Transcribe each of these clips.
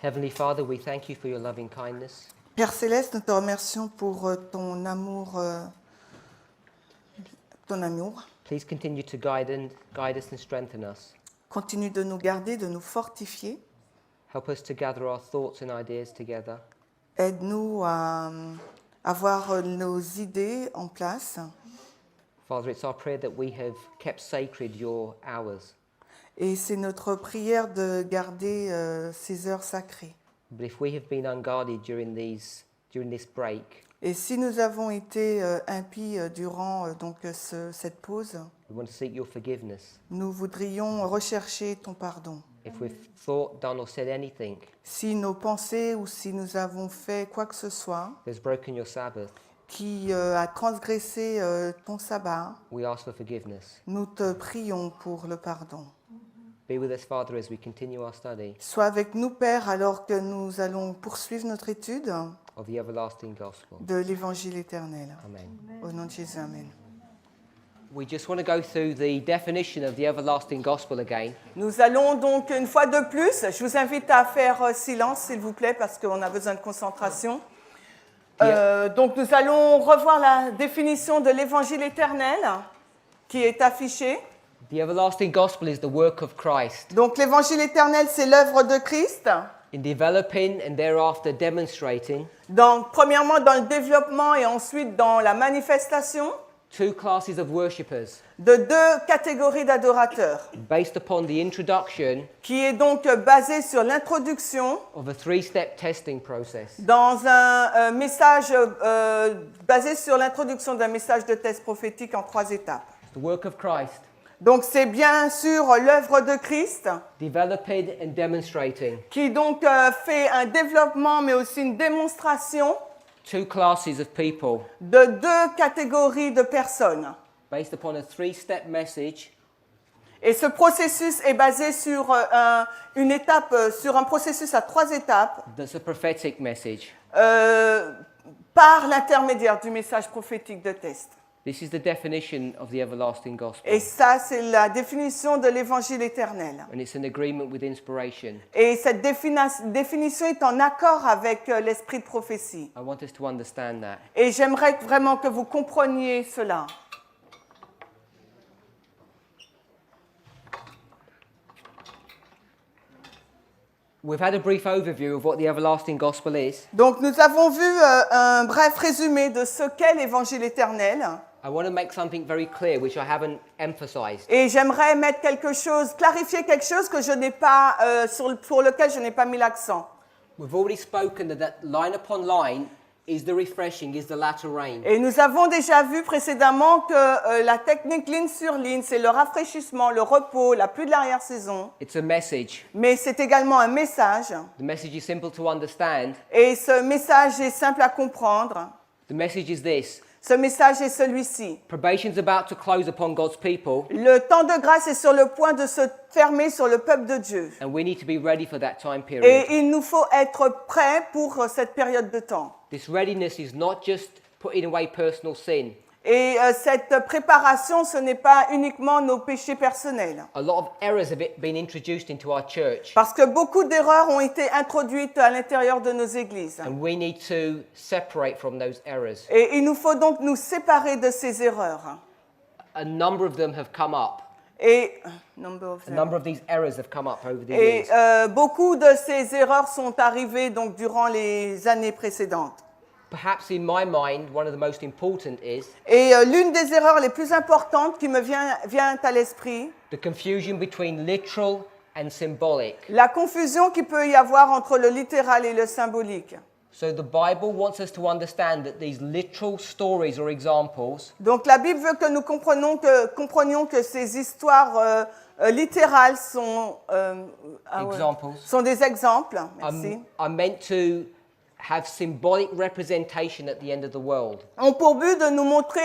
Heavenly Father, we thank you for your loving kindness. Père Céleste, nous te remercions pour ton amour. Ton amour. Please continue to guide us and strengthen us. Continue de nous garder, de nous fortifier. Help us to gather our thoughts and ideas together. Aide-nous à avoir nos idées en place. Father, it's our prayer that we have kept sacred your hours. Et c'est notre prière de garder ces heures sacrées. But if we have been unguarded during this break, Et si nous avons été impies durant cette pause, we want to seek your forgiveness. nous voudrions rechercher ton pardon. If we've thought, done or said anything Si nos pensées ou si nous avons fait quoi que ce soit that's broken your Sabbath, qui a transgressé ton sabbat, we ask for forgiveness. nous te prions pour le pardon. Be with us, Father, as we continue our study Sois avec nous, Père, alors que nous allons poursuivre notre étude of the everlasting gospel. de l'Évangile éternel. Amen. Au nom de Jésus, Amen. We just want to go through the definition of the everlasting gospel again. Nous allons donc une fois de plus, je vous invite à faire silence, s'il vous plaît, parce qu'on a besoin de concentration. Donc nous allons revoir la définition de l'Évangile éternel qui est affichée. The everlasting gospel is the work of Christ Donc l'Évangile éternel, c'est l'œuvre de Christ. in developing and thereafter demonstrating Donc premièrement dans le développement et ensuite dans la manifestation two classes of worshippers de deux catégories d'adorateurs, based upon the introduction qui est donc basée sur l'introduction of a three-step testing process. dans un message basé sur l'introduction d'un message de test prophétique en 3 étapes. The work of Christ, Donc c'est bien sûr l'œuvre de Christ developing and demonstrating qui donc fait un développement mais aussi une démonstration two classes of people de deux catégories de personnes. based upon a three-step message Et ce processus est basé sur sur un processus à 3 étapes that's a prophetic message. par l'intermédiaire du message prophétique de test. This is the definition of the everlasting gospel, Et ça, c'est la définition de l'évangile éternel. and it's in agreement with inspiration. Et cette définition est en accord avec l'esprit de prophétie. I want us to understand that. Et j'aimerais vraiment que vous compreniez cela. We've had a brief overview of what the everlasting gospel is. Donc nous avons vu un bref résumé de ce qu'est l'évangile éternel. I want to make something very clear, which I haven't emphasized. Et j'aimerais mettre clarifier quelque chose que je n'ai pas, pour lequel je n'ai pas mis l'accent. We've already spoken that line upon line is the refreshing, is the latter rain. Et nous avons déjà vu précédemment que la technique ligne sur ligne, c'est le rafraîchissement, le repos, la pluie de l'arrière-saison. It's a message. Mais c'est également un message. The message is simple to understand. Et ce message est simple à comprendre. The message is this. Ce message est celui-ci. Probation's about to close upon God's people, Le temps de grâce est sur le point de se fermer sur le peuple de Dieu. and we need to be ready for that time period. Et il nous faut être prêts pour cette période de temps. This readiness is not just putting away personal sin. Et cette préparation, ce n'est pas uniquement nos péchés personnels. A lot of errors have been introduced into our church, Parce que beaucoup d'erreurs ont été introduites à l'intérieur de nos églises. and we need to separate from those errors. Et il nous faut donc nous séparer de ces erreurs. A number of them have come up. Et, A number of these errors have come up over the et years. beaucoup de ces erreurs sont arrivées donc durant les années précédentes. Perhaps in my mind, one of the most important is Et l'une des erreurs les plus importantes qui me vient à l'esprit, the confusion between literal and symbolic. la confusion qu'il peut y avoir entre le littéral et le symbolique. So the Bible wants us to understand that these literal stories or examples Donc la Bible veut que nous comprenions que ces histoires littérales sont des exemples. Merci. are meant to have symbolic representation at the end of the world. Ont pour but de nous montrer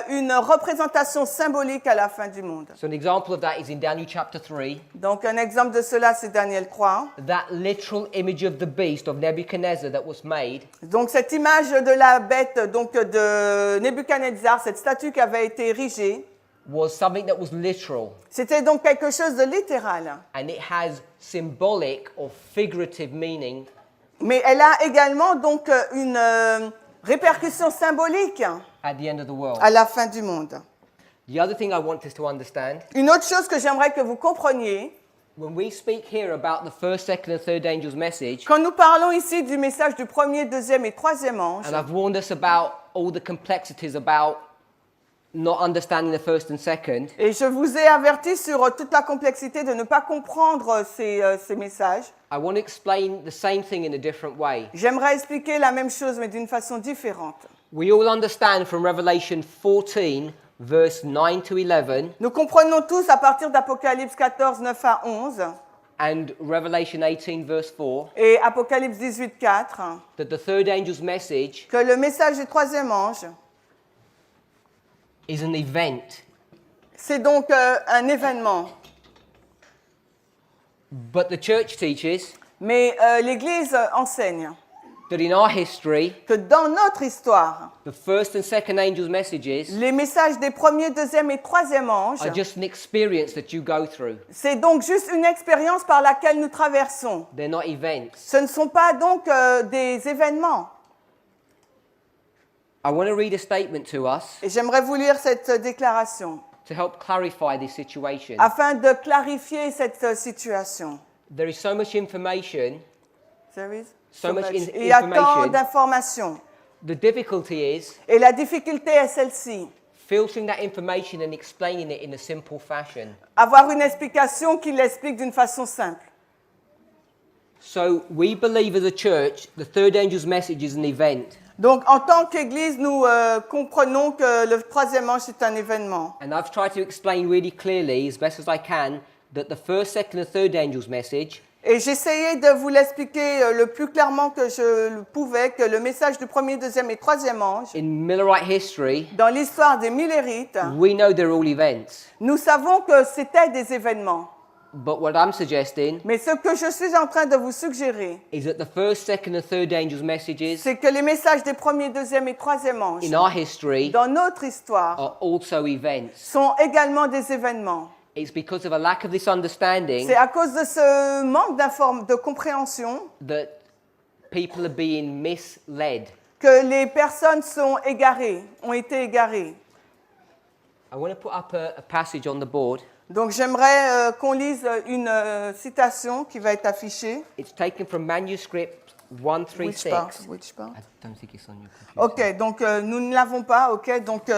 une représentation symbolique à la fin du monde. So an example of that is in Daniel chapter 3. Donc un exemple de cela, c'est Daniel 3. That literal image of the beast of Nebuchadnezzar that was made Donc cette image de la bête donc de Nebuchadnezzar, cette statue qui avait été érigée, was something that was literal, C'était donc quelque chose de littéral. and it has symbolic or figurative meaning. Mais elle a également donc une répercussion symbolique At the end of the world. à la fin du monde. The other thing I want us to understand, Une autre chose que j'aimerais que vous compreniez, when we speak here about the first, second, and third angel's message, quand nous parlons ici du message du premier, deuxième et troisième ange, and I've warned us about all the complexities about not understanding the first and second, et je vous ai averti sur toute la complexité de ne pas comprendre ces messages, I want to explain the same thing in a different way. j'aimerais expliquer la même chose mais d'une façon différente. We all understand from Revelation 14, verse 9 to 11, Nous comprenons tous à partir d'Apocalypse 14, 9 à 11 and Revelation 18, verse 4, et Apocalypse 18, 4, that the third angel's message que le message du troisième ange, is an event. c'est donc un événement. But the church teaches Mais l'Église enseigne that in our history, que dans notre histoire, the first and second angel's messages les messages des premiers, deuxième et troisième anges, are just an experience that you go through. c'est donc juste une expérience par laquelle nous traversons. They're not events. Ce ne sont pas donc des événements. I want to read a statement to us Et j'aimerais vous lire cette déclaration to help clarify this situation. afin de clarifier cette situation. There is so much information. There is So much Il y a tant information. d'informations. The difficulty is Et la difficulté est celle-ci. filtering that information and explaining it in a simple fashion. Avoir une explication qui l'explique d'une façon simple. So we believe as a church, the third angel's message is an event. Donc, en tant qu'Église, nous comprenons que le troisième ange est un événement. And I've tried to explain really clearly, as best as I can, that the first, second, and third angel's message Et j'essayais de vous l'expliquer le plus clairement que je le pouvais, que le message du premier, deuxième et troisième ange, in Millerite history, dans l'histoire des Millérites, we know they're all events. nous savons que c'était des événements. But what I'm suggesting Mais ce que je suis en train de vous suggérer, is that the first, second, and third angel's messages c'est que les messages des premiers, deuxième et troisième anges, in our history dans notre histoire, are also events. sont également des événements. It's because of a lack of this understanding C'est à cause de ce manque de compréhension that people are being misled. que les personnes sont égarées, ont été égarées. I want to put up a passage on the board. Donc j'aimerais qu'on lise une citation qui va être affichée. It's taken from manuscript 136. Which part? I don't think it's on your computer. Ok, donc nous ne l'avons pas, ok, donc...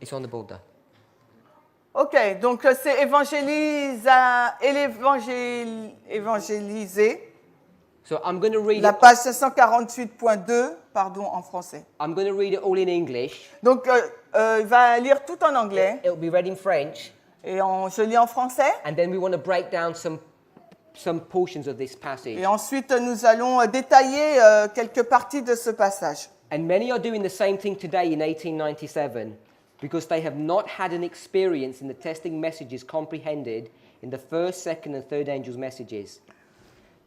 It's on the board there. Ok, donc c'est évangéliser, So I'm going to read la it. page 548.2, pardon, en français. I'm going to read it all in English. Donc il va lire tout en anglais, It'll be read in French, et je lis en français, and then we want to break down some portions of this passage. et ensuite nous allons détailler quelques parties de ce passage. And many are doing the same thing today in 1897 because they have not had an experience in the testing messages comprehended in the first, second, and third angels' messages.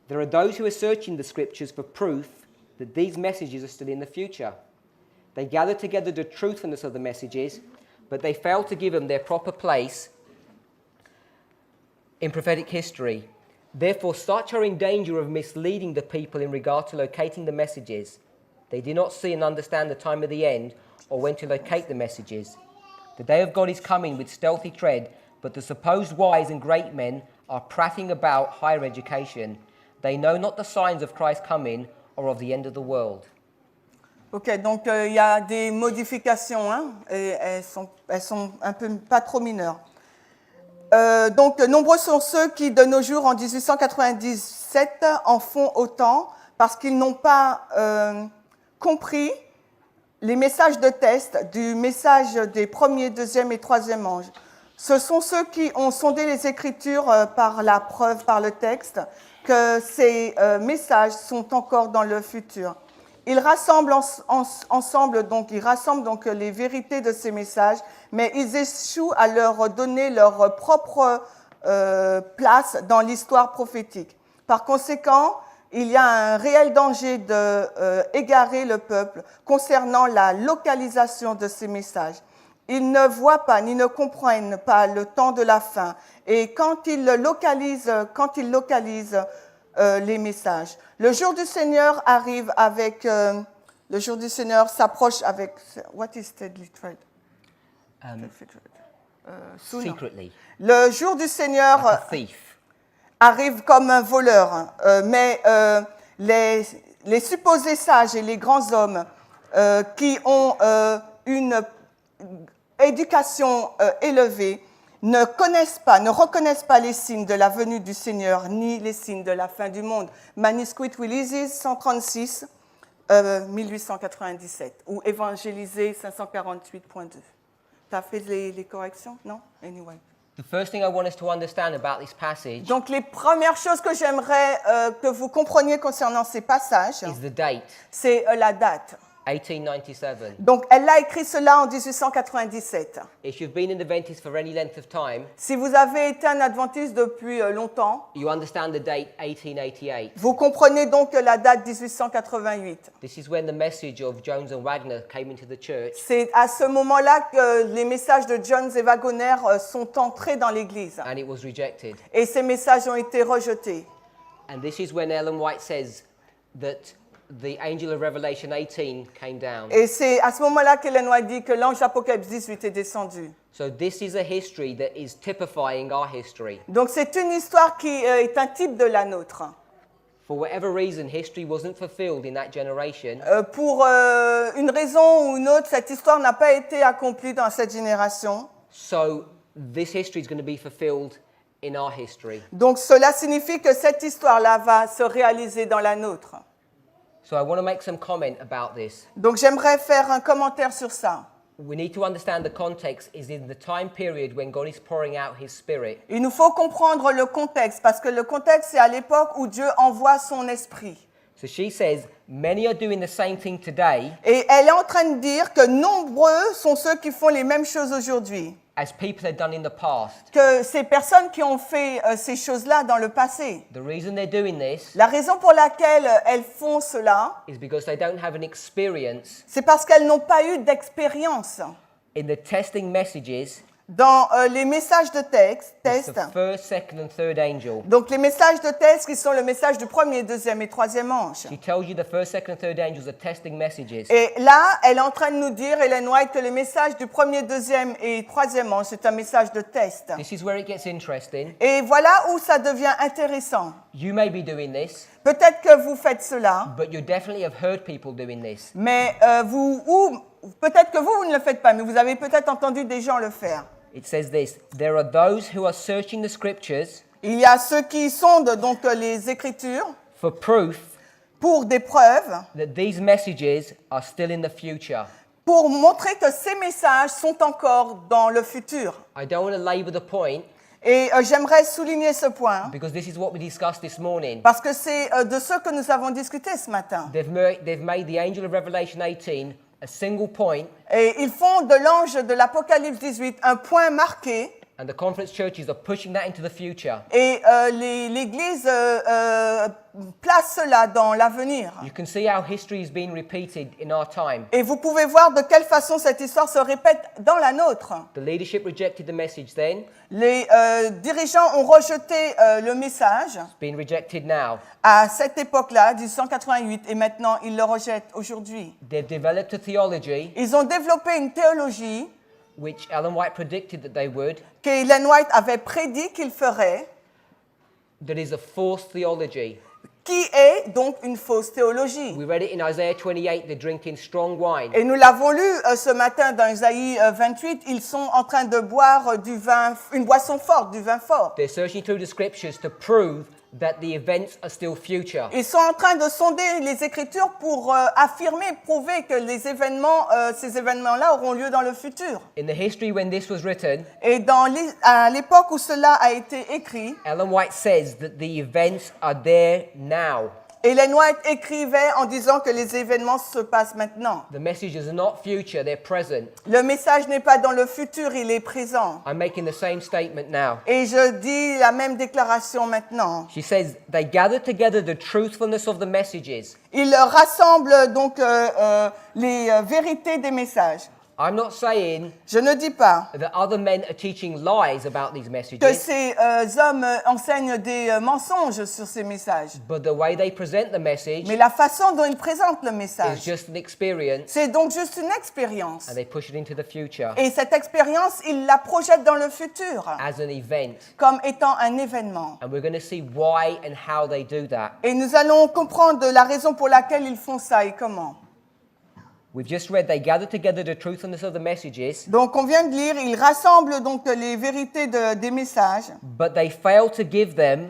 There are those who are searching the scriptures for proof that these messages are still in the future. They gather together the truthfulness of the messages, but they fail to give them their proper place in prophetic history. Therefore, such are in danger of misleading the people in regard to locating the messages. They do not see and understand the time of the end or when to locate the messages. The day of God is coming with stealthy tread, but the supposed wise and great men are prating about higher education. They know not the signs of Christ's coming or of the end of the world. Ok, donc il y a des modifications, hein, et elles sont un peu pas trop mineures. Donc nombreux sont ceux qui, de nos jours, en 1897, en font autant parce qu'ils n'ont pas compris les messages de test du message des premiers, deuxième et troisième anges. Ce sont ceux qui ont sondé les Écritures par la preuve, par le texte, que ces messages sont encore dans le futur. Ils rassemblent ensemble, donc ils rassemblent donc les vérités de ces messages, mais ils échouent à leur donner leur propre place dans l'histoire prophétique. Par conséquent, il y a un réel danger d'égarer le peuple concernant la localisation de ces messages. ils ne voient pas ni ne comprennent pas le temps de la fin. Et quand ils localisent les messages, le jour du Seigneur arrive avec, le jour du Seigneur s'approche avec, what is the literal? Sooner. Secretly, Le jour du Seigneur like a thief. arrive comme un voleur, mais les supposés sages et les grands hommes qui ont une éducation élevée ne reconnaissent pas les signes de la venue du Seigneur ni les signes de la fin du monde. Manuscrit Releases 136, 1897, ou Évangélisé 548.2. Tu as fait les corrections? Non? Anyway. The first thing I want us to understand about this passage Donc les premières choses que j'aimerais que vous compreniez concernant ces passages, is the date, c'est la date. 1897. Donc elle a écrit cela en 1897. If you've been an Adventist for any length of time, Si vous avez été un adventiste depuis longtemps, you understand the date 1888. vous comprenez donc la date 1888. This is when the message of Jones and Wagner came into the church, C'est à ce moment-là que les messages de Jones et Wagner sont entrés dans l'Église. and it was rejected. Et ces messages ont été rejetés. And this is when Ellen White says that the angel of Revelation 18 came down. Et c'est à ce moment-là qu'Ellen White dit que l'ange d'Apocalypse 18 est descendu. So this is a history that is typifying our history. Donc c'est une histoire qui est un type de la nôtre. For whatever reason, history wasn't fulfilled in that generation. Pour une raison ou une autre, cette histoire n'a pas été accomplie dans cette génération. So this history is going to be fulfilled in our history. Donc cela signifie que cette histoire-là va se réaliser dans la nôtre. So I want to make some comment about this. Donc j'aimerais faire un commentaire sur ça. We need to understand the context is in the time period when God is pouring out his spirit. Il nous faut comprendre le contexte, parce que le contexte, c'est à l'époque où Dieu envoie son esprit. So she says, many are doing the same thing today Et elle est en train de dire que nombreux sont ceux qui font les mêmes choses aujourd'hui. as people had done in the past. Que ces personnes qui ont fait ces choses-là dans le passé. The reason they're doing this La raison pour laquelle elles font cela, is because they don't have an experience c'est parce qu'elles n'ont pas eu d'expérience. in the testing messages. Dans les messages de It's test, the first, second and third angel. donc les messages de test qui sont le message du premier, deuxième et troisième ange. She tells you the first, second and third angels are testing messages. Et là, elle est en train de nous dire, Ellen White, que le message du premier, deuxième et troisième ange, c'est un message de test. This is where it gets interesting. Et voilà où ça devient intéressant. You may be doing this, Peut-être que vous faites cela, but you definitely have heard people doing this. mais peut-être que vous ne le faites pas, mais vous avez peut-être entendu des gens le faire. It says this, there are those who are searching the scriptures Il y a ceux qui sondent donc les Écritures for proof pour des preuves, that these messages are still in the future. pour montrer que ces messages sont encore dans le futur. I don't want to labor the point Et j'aimerais souligner ce point, because this is what we discussed this morning. parce que c'est de ce que nous avons discuté ce matin. They've made the angel of Revelation 18 a single point, Et ils font de l'ange de l'Apocalypse 18 un point marqué, and the conference churches are pushing that into the future. et l'Église place cela dans l'avenir. You can see how history is being repeated in our time. Et vous pouvez voir de quelle façon cette histoire se répète dans la nôtre. The leadership rejected the message then, Les dirigeants ont rejeté le message it's been rejected now. à cette époque-là, 1888, et maintenant ils le rejettent aujourd'hui. They've developed a theology Ils ont développé une théologie which Ellen White predicted that they would, qu'Ellen White avait prédit qu'il ferait, that is a false theology. qui est donc une fausse théologie. We read it in Isaiah 28, they're drinking strong wine. Et nous l'avons lu ce matin dans Isaïe 28, ils sont en train de boire du vin, une boisson forte, du vin fort. They're searching through the scriptures to prove that the events are still future. Ils sont en train de sonder les Écritures pour affirmer, prouver que ces événements-là auront lieu dans le futur. In the history when this was written, Et à l'époque où cela a été écrit, Ellen White says that the events are there now. Ellen White écrivait en disant que les événements se passent maintenant. The messages are not future, they're present. Le message n'est pas dans le futur, il est présent. I'm making the same statement now. Et je dis la même déclaration maintenant. She says they gather together the truthfulness of the messages. Il rassemble donc les vérités des messages. I'm not saying Je ne dis pas that other men are teaching lies about these que messages, ces hommes enseignent des mensonges sur ces messages. but the way they present the message Mais la façon dont ils présentent le is message, just an experience, c'est donc juste une expérience. and they push it into the future Et cette expérience, ils la projettent dans le futur as an event. comme étant un événement. And we're going to see why and how they do that. Et nous allons comprendre la raison pour laquelle ils font ça et comment. We've just read they gather together the truthfulness of the messages, Donc on vient de lire, ils rassemblent donc les vérités des messages, but they fail to give them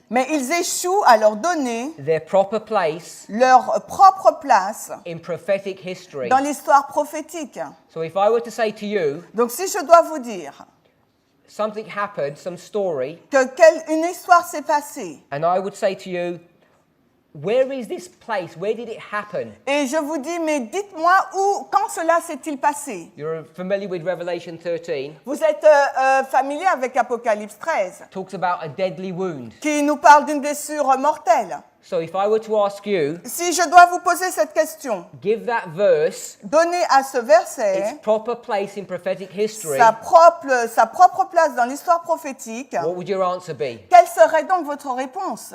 mais ils échouent à leur donner their proper place leur propre place in prophetic history. dans l'histoire prophétique. So if I were to say to you, Donc si je dois vous dire something happened, some story, que une histoire s'est passée, and I would say to you, where is this place? Where did it happen? et je vous dis, mais dites-moi où, quand cela s'est-il passé? You're familiar with Revelation 13. Vous êtes familier avec Apocalypse 13, Talks about a deadly wound. qui nous parle d'une blessure mortelle. So if I were to ask you, Si je dois vous poser cette question, give that verse donnez à ce verset its proper place in prophetic history, sa propre place dans l'histoire prophétique, what would your answer be? quelle serait donc votre réponse?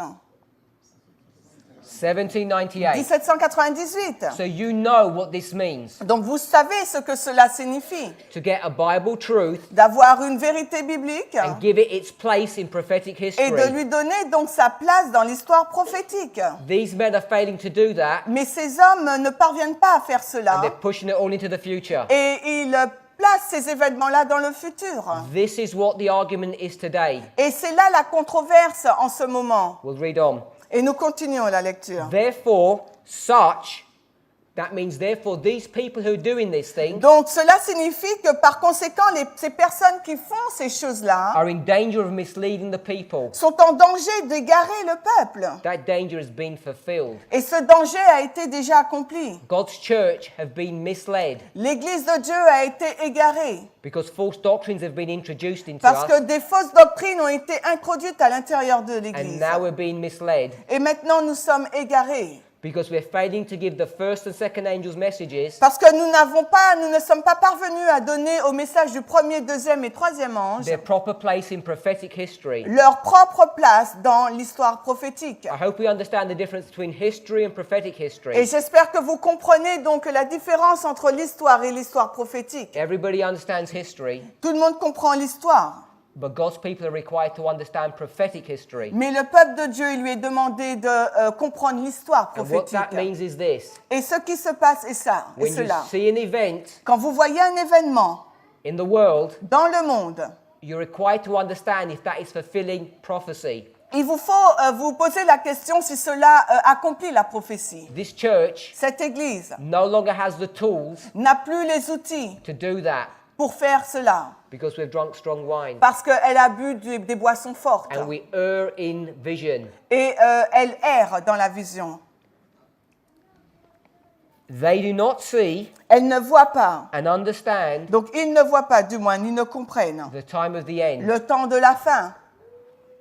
1798. 1798. So you know what this means. Donc vous savez ce que cela signifie, To get a Bible truth d'avoir une vérité biblique and give it its place in prophetic et de history. lui donner donc sa place dans l'histoire prophétique. These men are failing to do that, Mais ces hommes ne parviennent pas à faire and cela they're pushing it all into the future. et ils placent ces événements-là dans le futur. This is what the argument is today. Et c'est là la controverse en ce moment. We'll read on. Et nous continuons la lecture. Therefore, that means therefore these people who are doing this thing Donc cela signifie que par conséquent, ces personnes qui font ces choses-là are in danger of misleading the people. sont en danger d'égarer le peuple. That danger has been fulfilled. Et ce danger a été déjà accompli. God's church have been misled L'Église de Dieu a été égarée because false doctrines have been introduced into parce que us, des fausses doctrines ont été introduites à l'intérieur de and l'Église. now we're being misled Et maintenant, nous sommes égarés because we're failing to give the first and second angels messages parce que nous ne sommes pas parvenus à donner au message du premier, deuxième et troisième ange their proper place in prophetic history. leur propre place dans l'histoire prophétique. I hope we understand the difference between history and prophetic Et history. j'espère que vous comprenez donc la différence entre l'histoire et l'histoire prophétique. Everybody understands history, Tout le monde comprend l'histoire, but God's people are required to understand prophetic history. mais le peuple de Dieu, il lui est demandé de comprendre l'histoire And what that prophétique. means is this. Et ce qui se passe est ça, et When you cela. see an event Quand vous voyez un événement in the world, dans le monde, you're required to understand if that is fulfilling prophecy. il vous faut vous poser la question si cela accomplit la prophétie. This church Cette Église no longer has the tools n'a plus les outils to do that pour faire cela because we've drunk strong wine. parce qu'elle a bu des boissons fortes And we err in vision. et elle erre dans la vision. They do not see Elle ne voit pas. and understand Donc ils ne voient pas, du moins, ils ne comprennent the time of the end le temps de la fin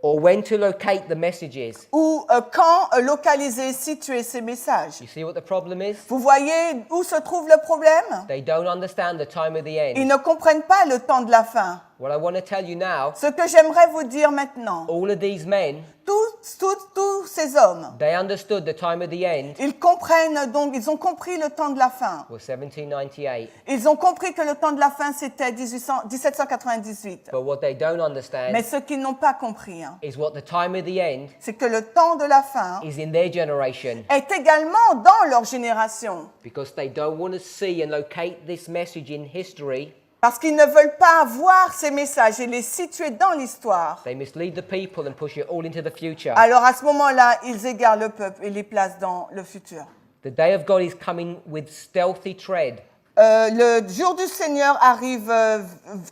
or when to locate the messages. ou quand localiser, situer ces messages. You see what the problem is? Vous voyez où se trouve le problème? They don't understand the time of the Ils end. ne comprennent pas le temps de la fin. What I want to tell you now, Ce que j'aimerais vous dire maintenant, all of these men, tous ces hommes, they understood the time of the end ils comprennent donc, ils ont compris le temps de la fin. was 1798. Ils ont compris que le temps de la fin, c'était 1798. But what they don't understand Mais ce qu'ils n'ont pas compris, is what the time of the end c'est que le temps de la fin is in their generation est également dans leur génération. because they don't want to see and locate this message in history. Parce qu'ils ne veulent pas voir ces messages et les situer dans l'histoire. They mislead the people and push it all into the future. Alors à ce moment-là, ils égarent le peuple et les placent dans le futur. The day of God is coming with stealthy tread. Le jour du Seigneur arrive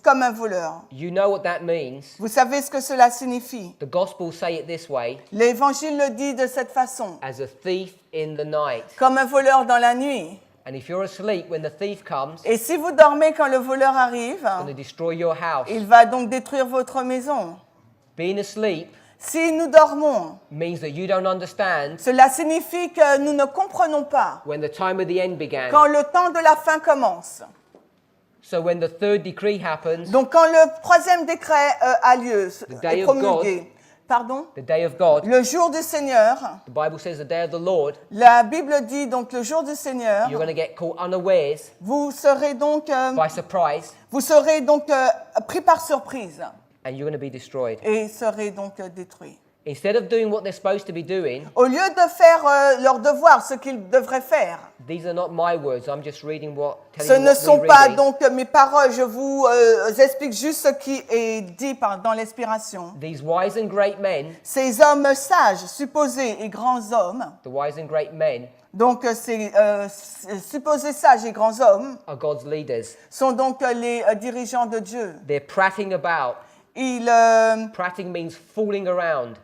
comme un voleur. You know what that means. Vous savez ce que cela signifie? The Gospels say it this way, L'Évangile le dit de cette façon, as a thief in the night. comme un voleur dans la nuit. And if you're asleep when the thief comes, Et si vous dormez quand le voleur arrive, he's going to destroy your house. il va donc détruire votre maison. Being asleep Si nous dormons, means that you don't understand cela signifie que nous ne comprenons pas when the time of the end began. quand le temps de la fin commence. So when the third decree happens, Donc quand le troisième décret a lieu, day est of promulgué, pardon, the day of God, le jour du Seigneur, the Bible says the day of the Lord, la Bible dit donc le jour du Seigneur, you're going to get caught unawares vous serez donc, by surprise pris par surprise and you're going to be destroyed. et serez donc détruits. Instead of doing what they're supposed to be doing, Au lieu de faire leur devoir, ce qu'ils devraient faire, these are not my words. I'm just reading ce telling you ne what sont we're pas reading. donc mes paroles, je vous explique juste ce qui est dit dans l'inspiration. These wise and great men, Ces hommes sages, supposés et grands hommes, the wise and great men, donc ces supposés sages et grands hommes, are God's leaders. sont donc les dirigeants de Dieu. They're prating about. Ils, Prating means fooling around,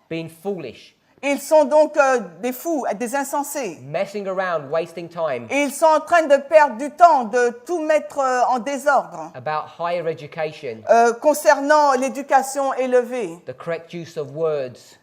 being foolish, ils sont donc des fous, des insensés. messing around, wasting time, Et ils sont en train de perdre du temps, de tout mettre en désordre about higher education, concernant l'éducation élevée. the correct use of words,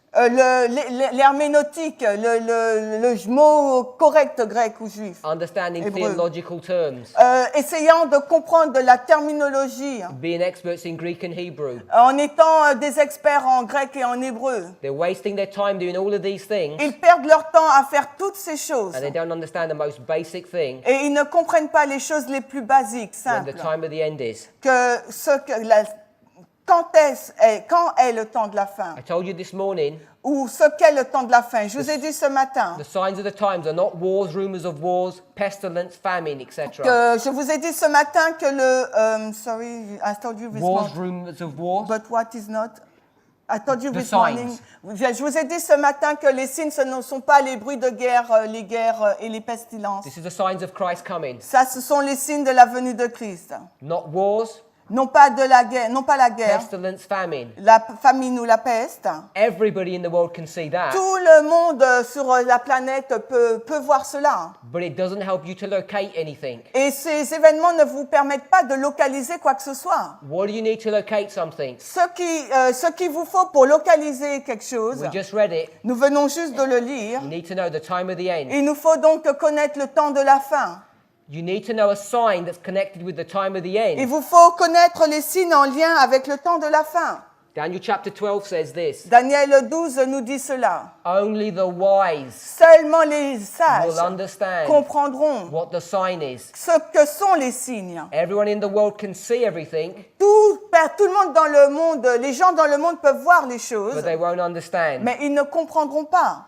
L'herméneutique, le mot correct grec ou juif, understanding Hébreu. theological terms, essayant de comprendre de la terminologie, being experts in Greek and Hebrew. en étant des experts en grec et en hébreu. They're wasting their time doing all of these things, Ils perdent leur temps à faire toutes ces choses and they don't understand the most basic thing et ils ne comprennent pas les choses les plus basiques, when the simples. time of the end is. Quand est le temps de la fin? I told you this morning, Ou ce qu'est le temps de la fin? Je vous ai dit ce matin the signs of the times are not wars, rumors of wars, pestilence, famine, etc. je vous ai dit ce matin que sorry, I told you this Wars, morning. rumors of wars, But what is not? I told you The this signs. morning. Je vous ai dit ce matin que les signes, ce ne sont pas les bruits de guerre, les guerres et les pestilences. this is the signs of Christ coming. Ça, ce sont les signes de la venue de Christ. Not wars, Non pas la guerre, pestilence, famine. la famine ou la peste. Everybody in the world can see that, Tout le monde sur la planète peut voir cela. but it doesn't help you to locate anything. Et ces événements ne vous permettent pas de localiser quoi que ce soit. What do you need to locate something? Ce qu'il vous faut pour localiser quelque chose, We just read it. nous venons juste de le lire. You need to know the time of the end. Il nous faut donc connaître le temps de la fin. You need to know a sign that's connected with the time of the Il end. vous faut connaître les signes en lien avec le temps de la fin. Daniel chapter 12 says this. Daniel 12 nous dit cela. Only the wise Seulement les sages will understand comprendront what the sign is. ce que sont les signes. Everyone in the world can see everything, Tout le monde dans le monde, les gens dans le monde peuvent voir les but choses, they won't understand. mais ils ne comprendront pas.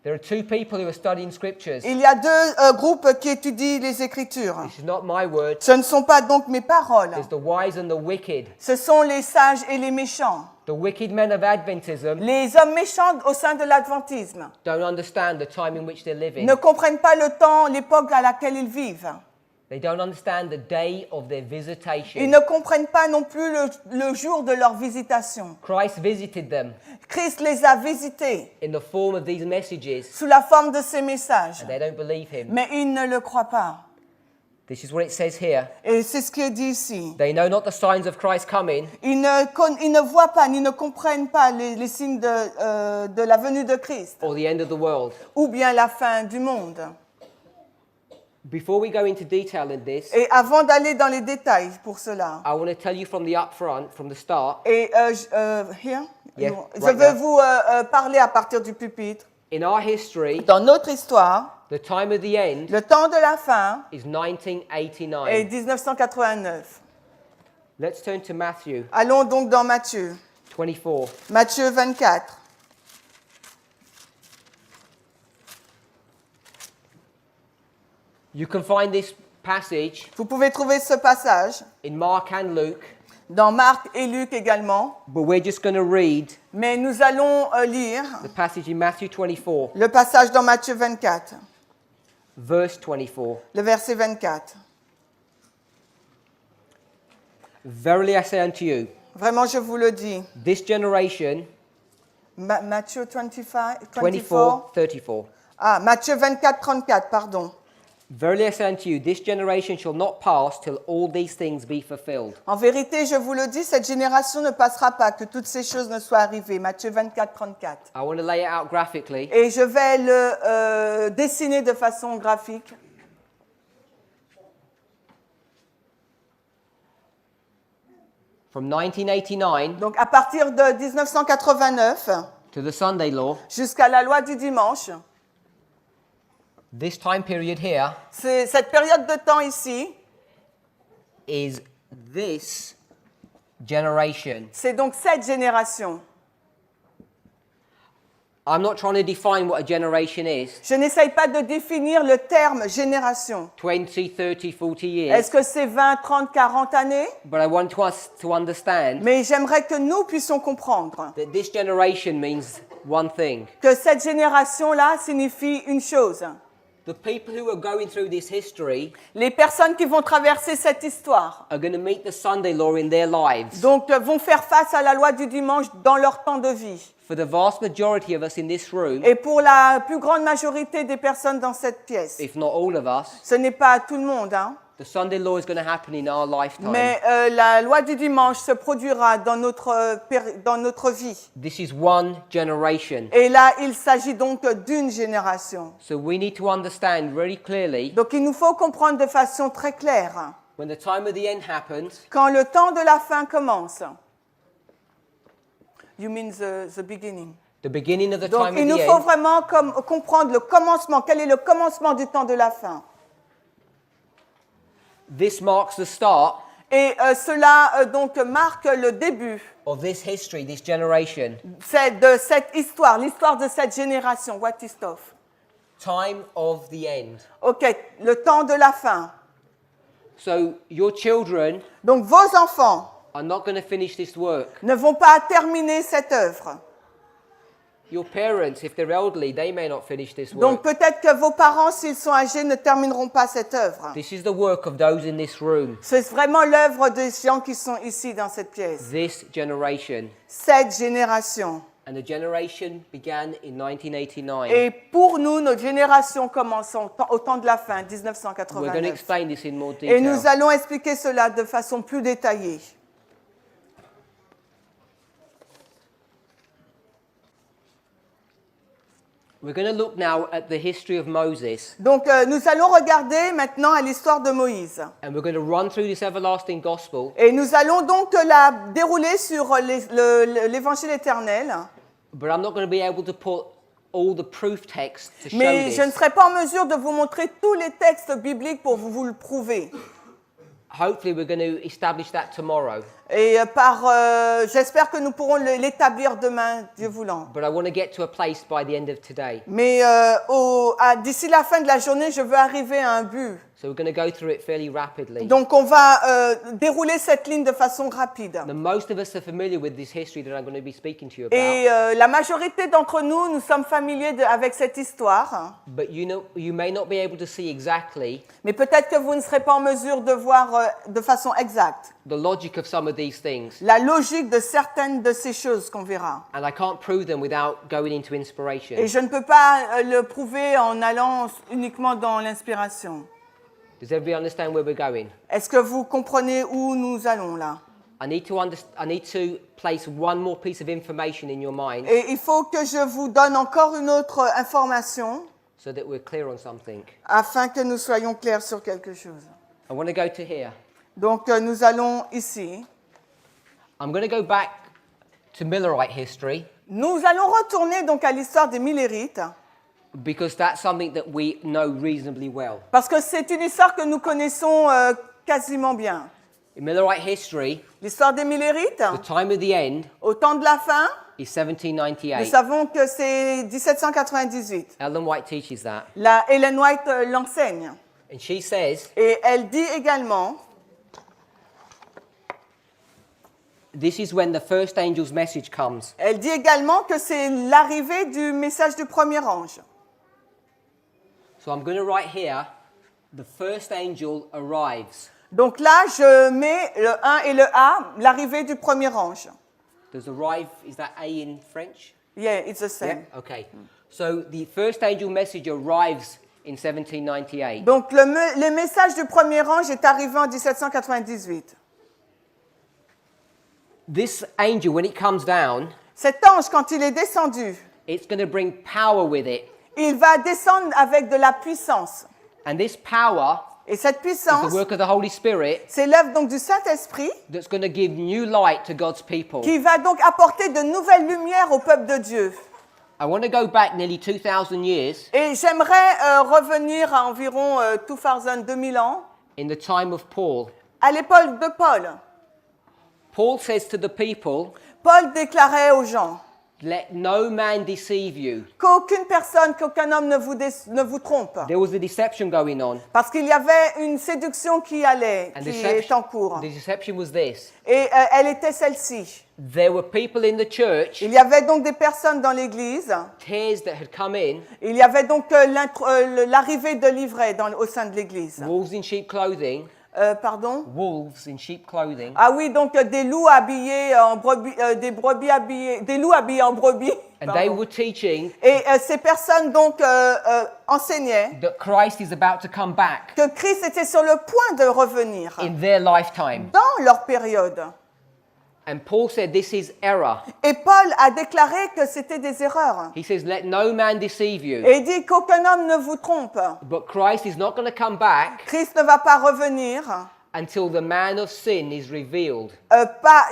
There are two people who are studying scriptures. Il y a deux groupes qui étudient les Écritures. This is not my word. Ce ne sont pas donc mes paroles. There's the wise and the wicked. Ce sont les sages et les méchants. The wicked men of Adventism Les hommes méchants au sein de l'adventisme don't understand the time in which they're living. ne comprennent pas le temps, l'époque à laquelle ils vivent. They don't understand the day of their Ils visitation. ne comprennent pas non plus le jour de leur visitation. Christ visited them Christ les a visités in the form of these messages, sous la forme de ces messages, and they don't believe him. mais ils ne le croient pas. This is what it says here. Et c'est ce qui est dit ici. They know not the signs of Christ coming, Ils ne voient pas, ni ne comprennent pas les signes de la venue de Christ, or the end of the world. ou bien la fin du monde. Before we go into detail in this, Et avant d'aller dans les détails pour cela, I want to tell you from the upfront, from the start, et here? Yeah, je right vais now. vous parler à partir du pupitre. in our history, Dans notre histoire, the time of the end le temps de la fin is est 1989. 1989. Let's turn to Matthew Allons donc dans Matthieu. 24. Matthieu 24. You can find this passage Vous pouvez trouver ce passage in Mark and Luke, dans Marc et Luc également, but we're just going to read mais nous allons lire the passage in Matthew 24, le passage dans Matthieu 24, verse 24. le verset 24. Verily I say unto you, Vraiment, je vous le dis. this generation, Matthieu 24, 24, 34. Ah, Matthieu 24, 34, pardon. Verily I say unto you, this generation shall not pass till all these things be fulfilled. En vérité, je vous le dis, cette génération ne passera pas, que toutes ces choses ne soient arrivées. Matthieu 24, 34. I want to lay it out graphically. Et je vais le dessiner de façon graphique. from 1989 Donc à partir de 1989 to the Sunday law, jusqu'à la loi du dimanche, this time period here c'est cette période de temps ici, is this generation. c'est donc cette génération. I'm not trying to define what a generation is. Je n'essaye pas de définir le terme génération. 20, 30, 40 years. Est-ce que c'est 20, 30, 40 années? But I want us to understand Mais j'aimerais que nous puissions comprendre that this generation means one thing. que cette génération-là signifie une chose. The people who are going through this history Les personnes qui vont traverser cette histoire, are going to meet the Sunday law in their lives. donc vont faire face à la loi du dimanche dans leur temps de vie. For the vast majority of us in this room, Et pour la plus grande majorité des personnes dans cette pièce, if not all of us, ce n'est pas tout le monde, hein, the Sunday law is going to happen in our lifetime. mais la loi du dimanche se produira dans notre vie. This is one generation. Et là, il s'agit donc d'une génération. So we need to understand very clearly Donc il nous faut comprendre de façon très claire, when the time of the end happens, quand le temps de la fin commence. You mean the beginning. the beginning of the Donc time il of nous the faut end, vraiment comprendre le commencement. Quel est le commencement du temps de la fin? this marks the start Et cela donc marque le début of this history, this generation. de cette histoire, l'histoire de cette génération. What is stuff? Time of the end. Ok, le temps de la fin. So your children Donc vos enfants are not going to finish this work. ne vont pas terminer cette œuvre. Your parents, if they're elderly, they may not finish this Donc work. peut-être que vos parents, s'ils sont âgés, ne termineront pas cette œuvre. This is the work of those in this room, C'est vraiment l'œuvre des gens qui sont ici dans cette pièce. this generation. Cette génération. And the generation began in 1989. Et pour nous, notre génération commence au temps de la fin, We're going to 1989. explain this in more Et nous detail. allons expliquer cela de façon plus détaillée. We're going to look now at the history of Moses, Donc nous allons regarder maintenant à l'histoire de Moïse. and we're going to run through this everlasting gospel. Et nous allons donc la dérouler sur l'évangile éternel. But I'm not going to be able to put all the proof texts to show Mais je ne this. serai pas en mesure de vous montrer tous les textes bibliques pour vous le prouver. Hopefully, we're going to establish that tomorrow. Et j'espère que nous pourrons l'établir demain, Dieu voulant. But I want to get to a place by the end of today. Mais d'ici la fin de la journée, je veux arriver à un but. So we're going to go through it fairly rapidly. Donc on va dérouler cette ligne de façon rapide. Now, most of us are familiar with this history that I'm going to be speaking to you about. Et la majorité d'entre nous, nous sommes familiers avec cette histoire. But you may not be able to see exactly Mais peut-être que vous ne serez pas en mesure de voir de façon exacte the logic of some of these things. la logique de certaines de ces choses qu'on verra. And I can't prove them without going into inspiration. Et je ne peux pas le prouver en allant uniquement dans l'inspiration. Does everybody understand where we're going? Est-ce que vous comprenez où nous allons là? I need to place one more piece of information in your mind Et il faut que je vous donne encore une autre information so that we're clear on something. afin que nous soyons clairs sur quelque chose. I want to go to here. Donc nous allons ici. I'm going to go back to Millerite history Nous allons retourner donc à l'histoire des Millérites because that's something that we know reasonably well. parce que c'est une histoire que nous connaissons quasiment bien. In Millerite history, L'histoire des Millérites, the time of the end au temps de la fin, is nous 1798. savons que c'est 1798. Ellen White teaches that. La Ellen White l'enseigne. And she says, Et elle dit également, this is when the first angel's message comes. elle dit également que c'est l'arrivée du message du premier ange. So I'm going to write here, the first angel arrives. Donc là, je mets le 1 et le A, l'arrivée du premier ange. Does arrive, is that A in French? Yeah, it's the same. Yeah? Okay. So the first angel message arrives in 1798. Donc le message du premier ange est arrivé en 1798. This angel, when it comes down, Cet ange, quand il est descendu, it's going to bring power with it. il va descendre avec de la puissance. And this power Et cette is puissance, the work of the Holy Spirit c'est l'œuvre donc du Saint-Esprit that's going to give new light to God's people. qui va donc apporter de nouvelles lumières au peuple de Dieu. I want to go back nearly 2,000 years Et j'aimerais revenir à environ 2000 ans, in the time of Paul. à l'époque de Paul. Paul says to the people, Paul déclarait aux gens let no man deceive you. qu'aucune personne, qu'aucun homme ne vous trompe. There was a deception going on. Parce qu'il y avait une séduction qui est en cours. The deception was this. Et elle était celle-ci. There were people in the church, Il y avait donc des personnes dans l'église. tares that had come in, Il y avait donc l'arrivée de livrets au sein de l'église. wolves in sheep clothing, Pardon? wolves in sheep clothing, Ah oui, donc des loups habillés en brebis, des loups habillés en brebis. and they Pardon. were teaching Et ces personnes donc enseignaient that Christ is about to come back que Christ était sur le point de revenir in their lifetime. dans leur période. And Paul said this is error. Et Paul a déclaré que c'était des erreurs. He says, let no man deceive you. Et il dit qu'aucun homme ne vous trompe. But Christ is not going to come back Christ ne va pas revenir. until the man of sin is revealed.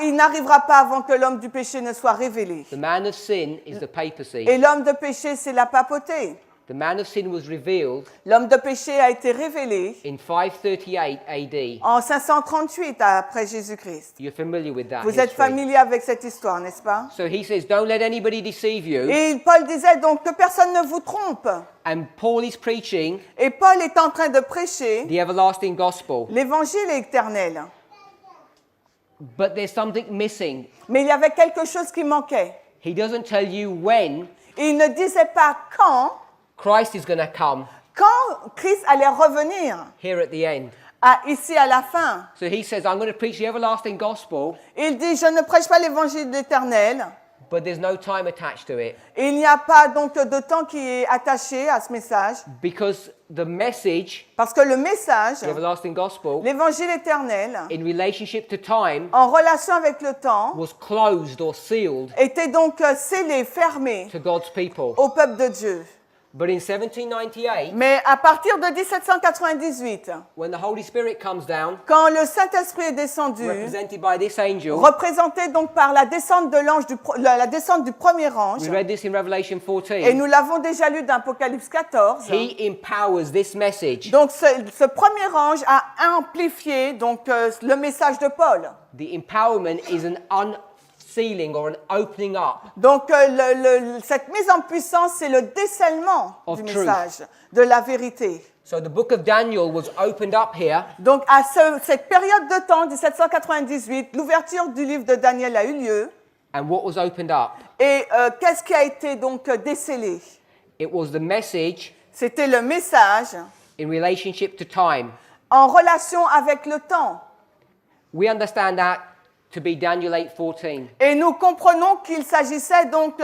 Il n'arrivera pas avant que l'homme du péché ne soit révélé. The man of sin is the papacy. Et l'homme de péché, c'est la papauté. The man of sin was revealed L'homme de péché a été révélé in 538 AD. en 538 après Jésus-Christ. You're familiar with that Vous êtes history. familier avec cette histoire, n'est-ce pas? So he says, don't let anybody deceive you. Et Paul disait donc que personne ne vous trompe. And Paul is preaching Et Paul est en train de prêcher the everlasting gospel. l'évangile éternel. But there's something missing. Mais il y avait quelque chose qui manquait. He doesn't tell you when Il ne disait pas quand Christ is going to come Christ allait revenir here at the end. ici à la fin. So he says, I'm going to preach the everlasting gospel, Il dit, je ne prêche pas l'évangile éternel. but there's no time attached to it. Il n'y a pas donc de temps qui est attaché à ce message. Because the message, Parce que le message, the everlasting gospel, l'évangile éternel, in relationship to time, en relation avec le temps, was closed or sealed était donc scellé, fermé to God's people. au peuple de Dieu. But in 1798, Mais à partir de 1798, when the Holy Spirit comes down, quand le Saint-Esprit est descendu, represented by this angel, représenté donc par la descente de l'ange la descente du premier ange, we read this in Revelation et 14, nous l'avons déjà lu dans Apocalypse 14. he empowers this message. Donc ce premier ange a amplifié donc le message de Paul. The empowerment is an unsealing or an opening up Donc cette mise en puissance, c'est le décèlement Of du truth. message, de la vérité. So the book of Daniel was opened up here, Donc à cette période de temps, 1798, l'ouverture du livre de Daniel a eu lieu. and what was opened up? Et qu'est-ce qui a été donc décelé? It was the message C'était le message in relationship to time. en relation avec le temps. We understand that to be Daniel 8:14. Et nous comprenons qu'il s'agissait donc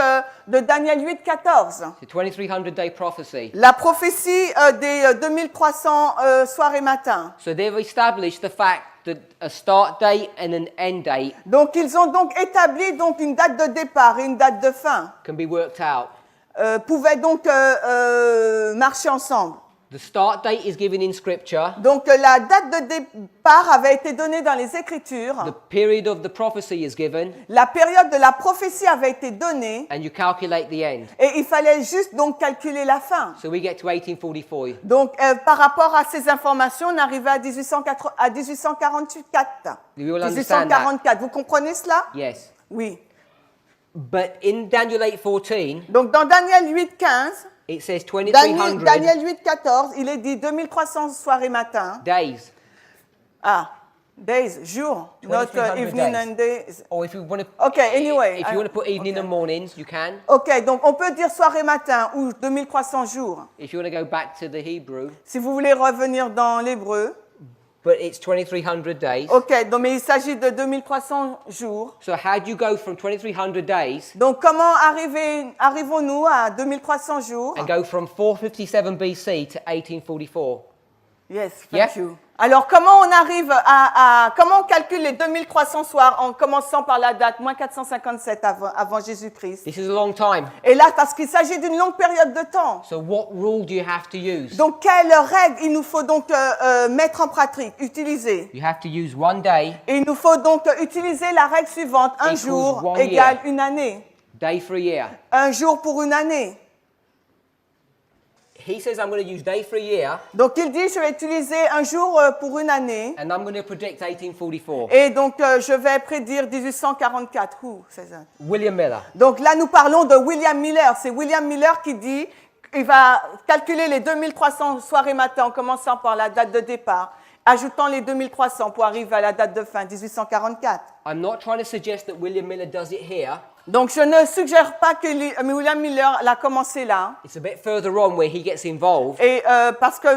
de Daniel 8, 14. The 2300-day prophecy. La prophétie des 2300 soirs et matins. So they've established the fact that a start date and an end date Donc ils ont donc établi donc une date de départ et une date de fin. can be worked out. Pouvaient donc marcher ensemble. The start date is given in Scripture. Donc la date de départ avait été donnée dans les Écritures. The period of the prophecy is given, La période de la prophétie avait été donnée and you calculate the end. et il fallait juste donc calculer la fin. So we get to 1844. Donc par rapport à ces informations, on arrivait à 1844. You all understand that? 1844. Vous comprenez cela? Yes. Oui. But in Daniel 8:14, Donc dans Daniel 8, 15, it says 2300 Daniel 8, 14, il est dit 2300 soirs et matins. days. Ah, days, jours, not 2300 evening days. and days. Or if you want to, Okay, anyway. if you want to put evening okay. and mornings, you can. Ok, donc on peut dire soir et matin ou 2300 jours. If you want to go back to the Hebrew, Si vous voulez revenir dans l'hébreu. but it's 2300 days. Ok, donc, mais il s'agit de 2300 jours. So how do you go from 2300 days Donc comment arrivons-nous à 2300 jours and go from 457 BC to 1844? Yes, Yeah. thank you. Alors, comment on arrive comment on calcule les 2300 soirs en commençant par la date moins 457 avant Jésus-Christ? This is a long time. Et là, parce qu'il s'agit d'une longue période de temps. So what rule do you have to use? Donc, quelle règle il nous faut donc mettre en pratique, utiliser? You have to use 1 day, Et il nous faut donc utiliser la règle suivante. Un Equals jour 1 égale year. une année. day for a year. Un jour pour une année. He says I'm going to use day for a year, Donc, il dit, je vais utiliser un jour pour une année. and I'm going to predict 1844. Et donc, je vais prédire 1844. Who says that? William Miller. Donc là, nous parlons de William Miller. C'est William Miller qui dit qu'il va calculer les 2300 soirs et matins en commençant par la date de départ, ajoutant les 2300 pour arriver à la date de fin, 1844. I'm not trying to suggest that William Miller does it here. Donc je ne suggère pas que William Miller l'a commencé là. It's a bit further on where he gets involved. Et parce que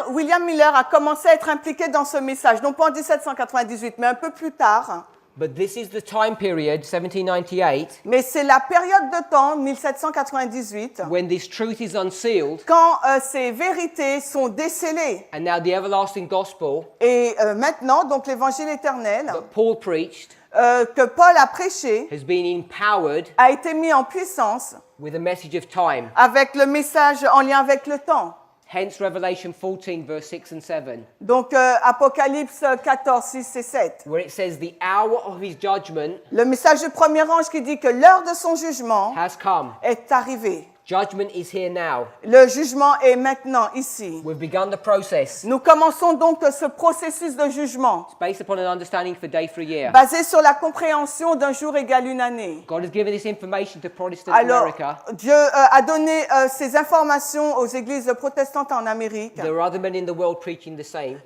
William Miller a commencé à être impliqué dans ce message, non pas en 1798, mais un peu plus tard. But this is the time period, 1798, Mais c'est la période de temps, 1798, when this truth is unsealed, quand ces vérités sont décelées. and now the everlasting gospel Et maintenant, donc l'évangile éternel that Paul preached que Paul a prêché has been empowered a été mis en puissance with a message of time. avec le message en lien avec le temps. Hence Revelation 14, verse 6 and 7, Donc Apocalypse 14, 6 et 7. where it says the hour of his judgment Le message du premier ange qui dit que l'heure de son jugement has come. est arrivée. Judgment is here now. Le jugement est maintenant ici. We've begun the process. Nous commençons donc ce processus de jugement It's based upon an understanding for day for a year. basé sur la compréhension d'un jour égale une année. God has given this information to Protestant Alors, America. Dieu a donné ces informations aux églises protestantes en Amérique. There are other men in the world preaching the same.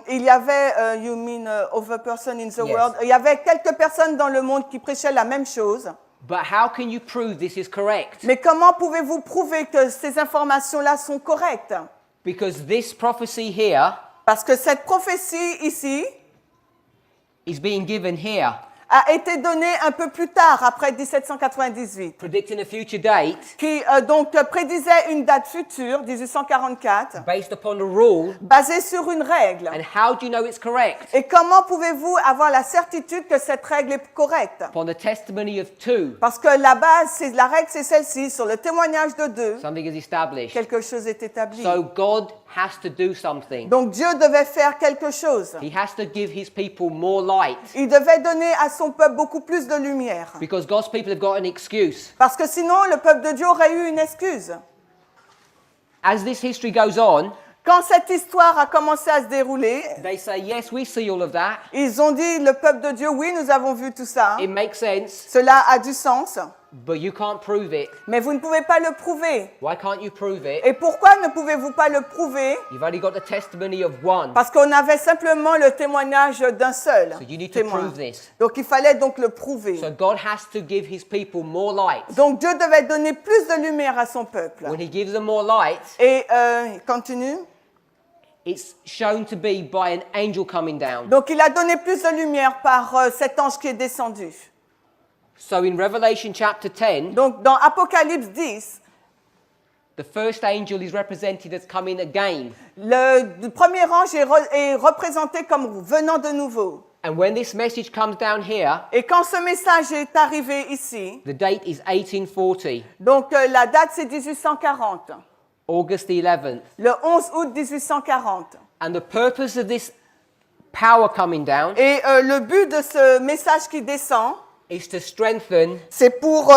Il y avait, you mean other person in the Yes. world, il y avait quelques personnes dans le monde qui prêchaient la même chose. But how can you prove this is correct? Mais comment pouvez-vous prouver que ces informations-là sont correctes? Because this prophecy here Parce que cette prophétie ici is being given here, a été donnée un peu plus tard, après 1798, predicting a future date qui donc prédisait une date future, 1844, based upon a rule. basée sur une règle. And how do you know it's correct? Et comment pouvez-vous avoir la certitude que cette règle est correcte? Upon the testimony of two, Parce que la base, la règle, c'est celle-ci. Sur le témoignage de deux, something is established. quelque chose est établi. So God has to do something. Donc Dieu devait faire quelque chose. He has to give his people more light. Il devait donner à son peuple beaucoup plus de lumière. Because God's people have got an excuse. Parce que sinon, le peuple de Dieu aurait eu une excuse. As this history goes on, Quand cette histoire a commencé à se dérouler, they say, yes, we see all of that. ils ont dit, le peuple de Dieu, oui, nous avons vu tout ça. It makes sense, Cela a du sens, but you can't prove it. mais vous ne pouvez pas le prouver. Why can't you prove it? Et pourquoi ne pouvez-vous pas le prouver? You've only got the testimony of one. Parce qu'on avait simplement le témoignage d'un seul So you need to témoin. prove this. Donc il fallait donc le prouver. So God has to give his people more light. Donc Dieu devait donner plus de lumière à son peuple. When he gives them more light, Et il continue. it's shown to be by an angel coming down. Donc il a donné plus de lumière par cet ange qui est descendu. So in Revelation chapter 10, Donc dans Apocalypse 10, the first angel is represented as coming again. le premier ange est représenté comme venant de nouveau. And when this message comes down here, Et quand ce message est arrivé ici, the date is 1840, donc la date c'est 1840, August the 11th. le 11 août 1840. And the purpose of this power coming down Et le but de ce message qui descend, is to strengthen c'est pour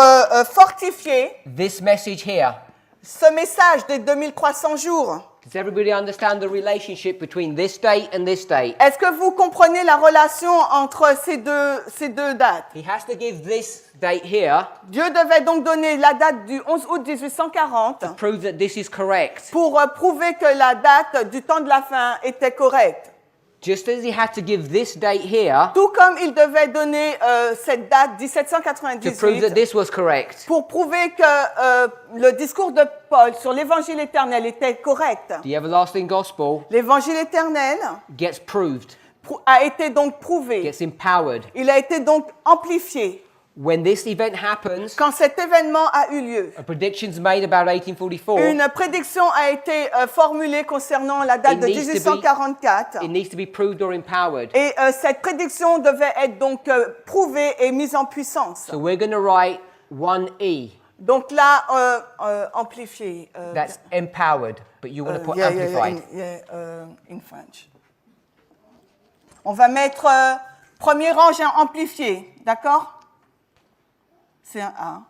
fortifier this message here. ce message des 2300 jours. Does everybody understand the relationship between this date and this date? Est-ce que vous comprenez la relation entre ces deux dates? He has to give this date here Dieu devait donc donner la date du 11 août 1840 to prove that this is correct. pour prouver que la date du temps de la fin était correcte. Just as he had to give this date here Tout comme il devait donner cette date to prove that 1798 this was correct. pour prouver que le discours de Paul sur l'évangile éternel était correct. The everlasting gospel L'évangile éternel gets proved, a été donc prouvé. gets empowered. Il a été donc amplifié. When this event happens, quand cet événement a eu lieu, a prediction's made about 1844. une prédiction a été formulée concernant la date de It needs to be- 1844. It needs to be proved or empowered. Et cette prédiction devait être donc prouvée et mise en puissance. So we're going to write 1E. Donc là, amplifié. That's empowered, but you want to put Yeah, amplified. in French. On va mettre premier rang, j'ai amplifié, d'accord? C'est un A.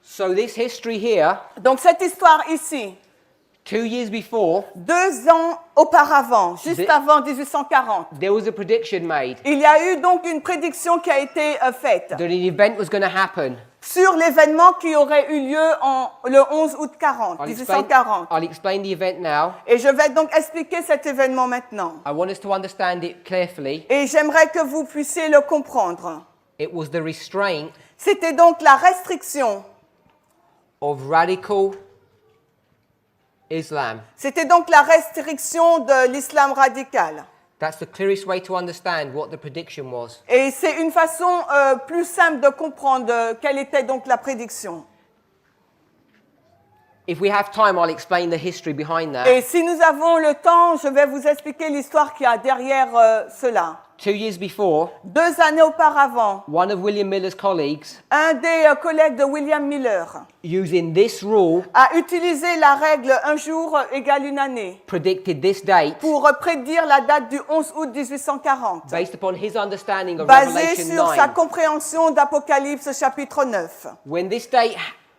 So this history here, Donc cette histoire ici, 2 years before, 2 ans auparavant, juste avant 1840, there was a prediction made il y a eu donc une prédiction qui a été faite that an event was going to happen. sur l'événement qui aurait eu lieu le 11 août 1840. I'll explain the event now. Et je vais donc expliquer cet événement maintenant. I want us to understand it carefully. Et j'aimerais que vous puissiez le comprendre. It was the restraint C'était donc la restriction. of radical Islam. C'était donc la restriction de l'islam radical. That's the clearest way to understand what the prediction was. Et c'est une façon plus simple de comprendre quelle était donc la prédiction. If we have time, I'll explain the history behind that. Et si nous avons le temps, je vais vous expliquer l'histoire qu'il y a derrière cela. 2 years before, 2 années auparavant, one of William Miller's colleagues, un des collègues de William Miller using this rule, a utilisé la règle un jour égale une année predicted this date pour prédire la date du 11 août 1840, based upon his understanding of basée Revelation sur sa 9. compréhension d'Apocalypse chapitre 9. When this date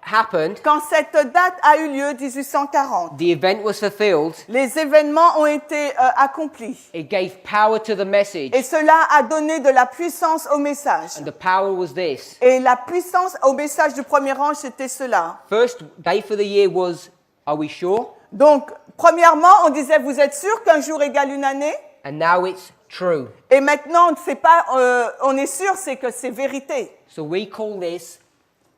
happened, Quand cette date a eu lieu, 1840, the event was fulfilled. les événements ont été accomplis. It gave power to the message. Et cela a donné de la puissance au message. And the power was this. Et la puissance au message du premier ange, c'était cela. First day for the year was, are we sure? Donc, premièrement, on disait, vous êtes sûr qu'un jour égale une année? And now it's true. Et maintenant, c'est pas, on est sûr, c'est que c'est vérité. So we call this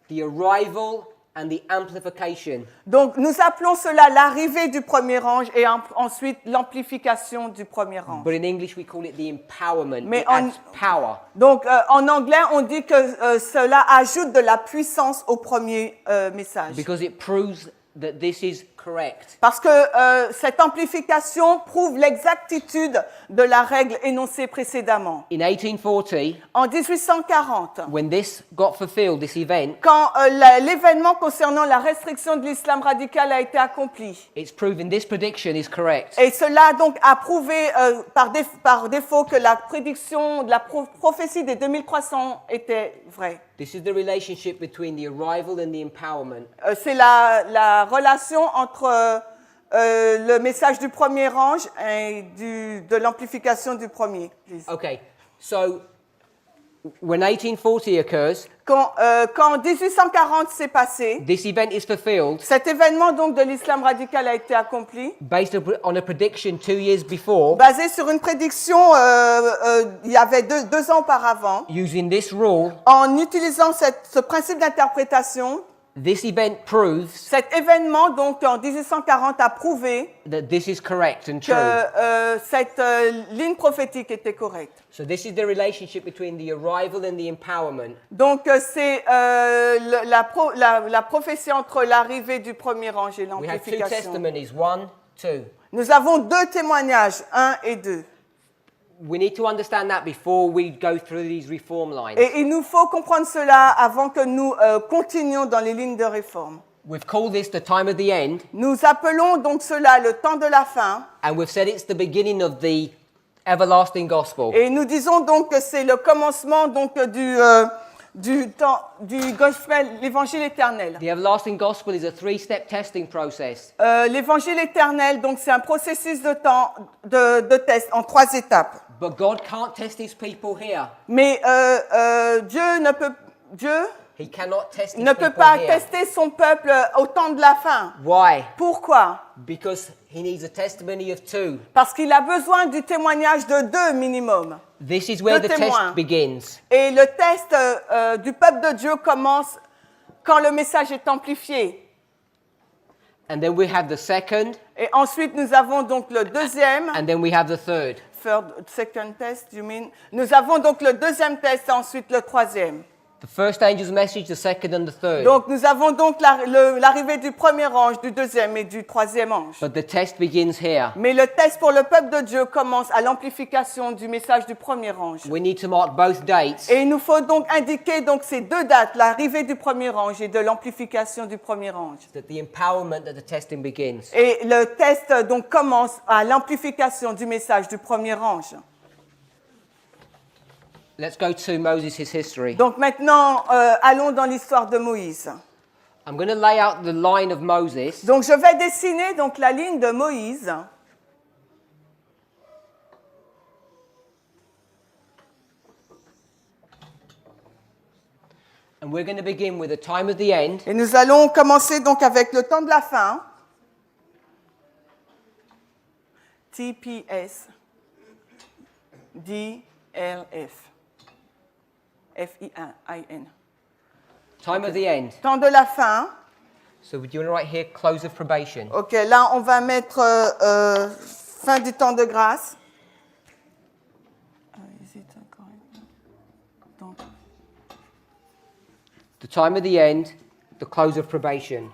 the arrival and the amplification. Donc, nous appelons cela l'arrivée du premier ange et ensuite l'amplification du premier ange. But in English we call it the empowerment. Mais It adds power. Donc, en anglais, on dit que cela ajoute de la puissance au premier message. Because it proves that this is correct. Parce que cette amplification prouve l'exactitude de la règle énoncée précédemment. In 1840, En 1840, when this got fulfilled, this event, quand l'événement concernant la restriction de l'islam radical a été accompli, it's proven this prediction is correct. et cela donc a prouvé par défaut que la prédiction de la prophétie des 2300 était vraie. This is the relationship between the arrival and the empowerment. C'est la relation entre le message du premier ange et de l'amplification du premier. Okay, so when 1840 occurs, Quand 1840 s'est passé, this event is fulfilled cet événement donc de l'islam radical a été accompli, based on a prediction 2 years before, basé sur une prédiction il y avait deux ans auparavant. using this rule. En utilisant ce principe d'interprétation, This event proves cet événement donc en 1840 a prouvé that this is correct and que true. cette ligne prophétique était correcte. So this is the relationship between the arrival and the empowerment. Donc c'est la prophétie entre l'arrivée du premier ange et We have two l'amplification. testimonies, 1, 2. Nous avons 2 témoignages, 1 et 2. We need to understand that before we go through these reform lines. Et il nous faut comprendre cela avant que nous continuions dans les lignes de réforme. We've called this the time of the end, Nous appelons donc cela le temps de la fin. and we've said it's the beginning of the everlasting gospel. Et nous disons donc que c'est le commencement donc du gospel, l'évangile éternel. The everlasting gospel is a 3-step testing process. L'évangile éternel, donc c'est un processus de test en 3 étapes. But God can't test his people here. Mais Dieu He cannot test his ne peut people pas here. tester son peuple au temps de la fin. Why? Pourquoi? Because he needs a testimony of 2. Parce qu'il a besoin du témoignage de 2 minimum. This is where Deux the témoins. test begins. Et le test du peuple de Dieu commence quand le message est amplifié. And then we have the second, Et ensuite, nous avons donc le deuxième. and then we have the third. Second test, you mean? Nous avons donc le deuxième test et ensuite le troisième. The first angel's message, the second and the third. Donc nous avons donc l'arrivée du premier ange, du deuxième et du troisième ange. But the test begins here. Mais le test pour le peuple de Dieu commence à l'amplification du message du premier ange. We need to mark both dates. Et il nous faut donc indiquer donc ces deux dates, l'arrivée du premier ange et de l'amplification du premier ange. That the empowerment that the testing begins. Et le test donc commence à l'amplification du message du premier ange. Let's go to Moses' history. Donc maintenant, allons dans l'histoire de Moïse. I'm going to lay out the line of Moses. Donc je vais dessiner donc la ligne de Moïse. And we're going to begin with the time of the end. Et nous allons commencer donc avec le temps de la fin. TPS. DLF. F-I-N. Time of the end. Temps de la fin. So would you want to write here close of probation? Ok, là on va mettre fin du temps de grâce. Donc, The time of the end, the close of probation.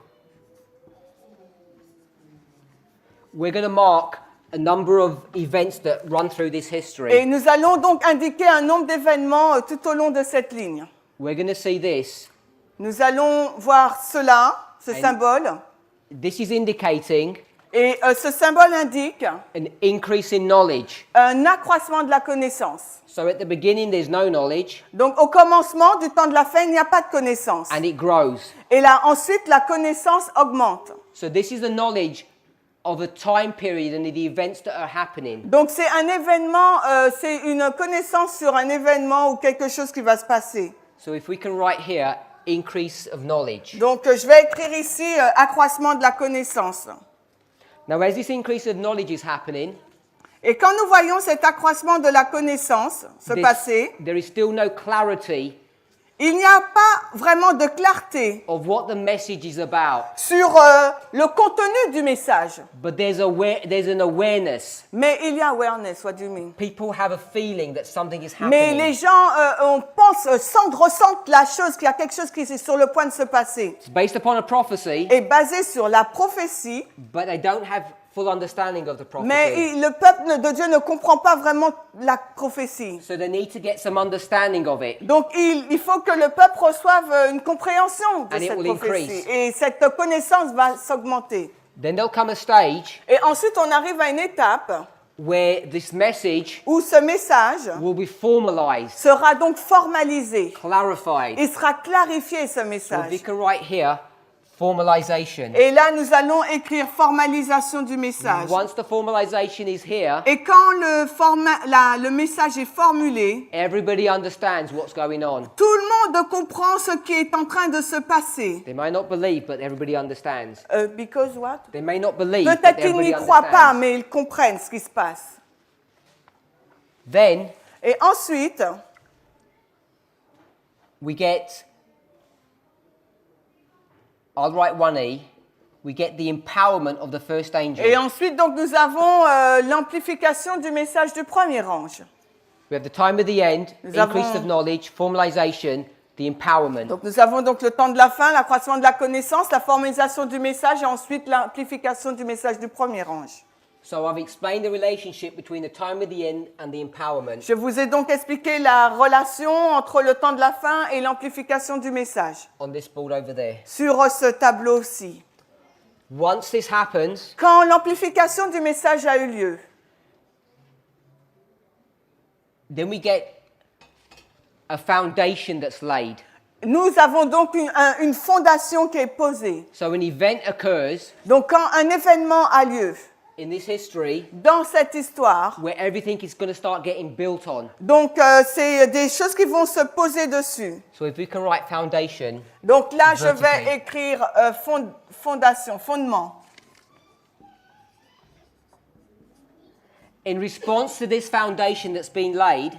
We're going to mark a number of events that run through this et history. nous allons donc indiquer un nombre d'événements tout au long de cette ligne. We're going to see this. Nous allons voir cela, ce And- symbole. This is indicating Et ce symbole indique an increase in knowledge. un accroissement de la connaissance. So at the beginning, there's no knowledge, Donc au commencement du temps de la fin, il n'y a pas de connaissance. and it grows. Et là, ensuite, la connaissance augmente. So this is the knowledge of a time period and the events that are happening. Donc c'est un événement, c'est une connaissance sur un événement ou quelque chose qui va se passer. So if we can write here, increase of knowledge. Donc je vais écrire ici accroissement de la connaissance. Now, as this increase of knowledge is happening, Et quand nous voyons cet accroissement de la connaissance se passer, there is still no clarity il n'y a pas vraiment de clarté of what the message is about. sur le contenu du message. But there's an awareness. Mais il y a awareness, what do you mean? People have a feeling that something is Mais happening. les gens ressentent la chose, qu'il y a quelque chose qui est sur le point de se passer. It's based upon a prophecy, Et basé sur la prophétie, but they don't have full understanding of the prophecy. mais le peuple de Dieu ne comprend pas vraiment la prophétie. So they need to get some understanding of it. Donc il faut que le peuple reçoive une compréhension de And it cette will prophétie. increase. Et cette connaissance va s'augmenter. Then there'll come a stage Et ensuite, on arrive à une étape where this message où ce message will be formalized, sera donc formalisé. clarified. Il sera clarifié, ce So if message. you can write here, formalization. Et là, nous allons écrire formalisation du message. Once the formalization is here, Et quand le message est formulé, everybody understands what's going on. tout le monde comprend ce qui est en train de se passer. They may not believe, but everybody understands. Because what? They may not believe, but Peut-être qu'ils everybody n'y croient pas, understands. mais ils comprennent ce qui se passe. Then Et ensuite, we get, I'll write 1E, we get the empowerment of the first angel. et ensuite donc, nous avons l'amplification du message du premier ange. We have the time of the end, Nous increase avons- of knowledge, formalization, the empowerment. Donc nous avons donc le temps de la fin, l'accroissement de la connaissance, la formalisation du message et ensuite l'amplification du message du premier ange. So I've explained the relationship between the time of the end and the empowerment. Je vous ai donc expliqué la relation entre le temps de la fin et l'amplification du message On this board over there. sur ce tableau-ci. Once this happens, Quand l'amplification du message a eu lieu, then we get a foundation that's laid. nous avons donc une fondation qui est posée. So an event occurs Donc quand un événement a lieu in this history dans cette histoire, where everything is going to start getting built on. donc c'est des choses qui vont se poser dessus. So if we can write foundation, Donc là, je Vertically. vais écrire fondation, fondement. in response to this foundation that's been laid,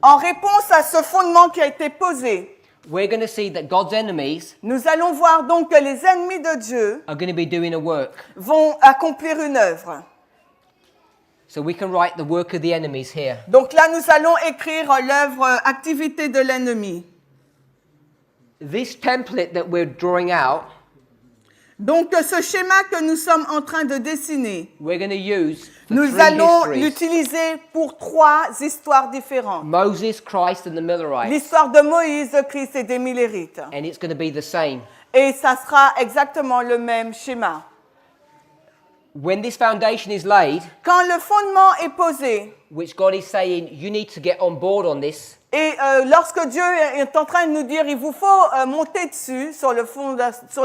En réponse à ce fondement qui a été posé, we're going to see that God's enemies nous allons voir donc que les ennemis de Dieu are going to be doing a work. vont accomplir une œuvre. So we can write the work of the enemies here. Donc là, nous allons écrire l'œuvre activité de l'ennemi. This template that we're drawing out, Donc ce schéma que nous sommes en train de dessiner, we're going to use for nous three allons histories. l'utiliser pour 3 histoires différentes. Moses, Christ, and the Millerites. L'histoire de Moïse, de Christ et des Millérites. And it's going to be the same. Et ça sera exactement le même schéma. When this foundation is laid, Quand le fondement est posé, which God is saying, you need to get on board on this, et lorsque Dieu est en train de nous dire, il vous faut monter dessus, sur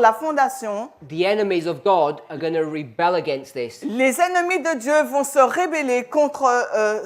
la fondation, the enemies of God are going to rebel against this. les ennemis de Dieu vont se rébeller contre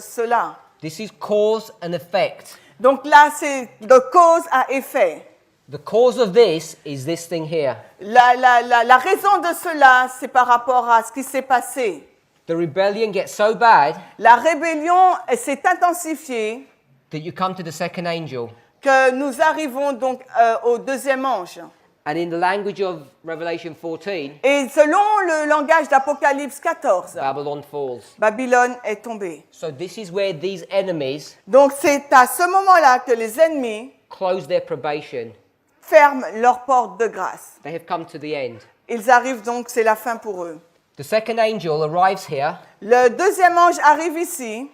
cela. This is cause and effect. Donc là, c'est de cause à effet. The cause of this is this thing here. La raison de cela, c'est par rapport à ce qui s'est passé. The rebellion gets so bad La rébellion s'est intensifiée that you come to the second angel. que nous arrivons donc au deuxième ange. And in the language of Revelation 14, Et selon le langage d'Apocalypse 14, Babylon falls. Babylone est tombée. So this is where these enemies Donc c'est à ce moment-là que les ennemis close their probation. ferment leurs portes de grâce. They have come to the end. Ils arrivent donc, c'est la fin pour eux. The second angel arrives here, Le deuxième ange arrive ici,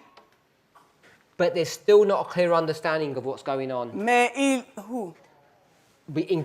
but there's still not a clear understanding of what's going on. mais In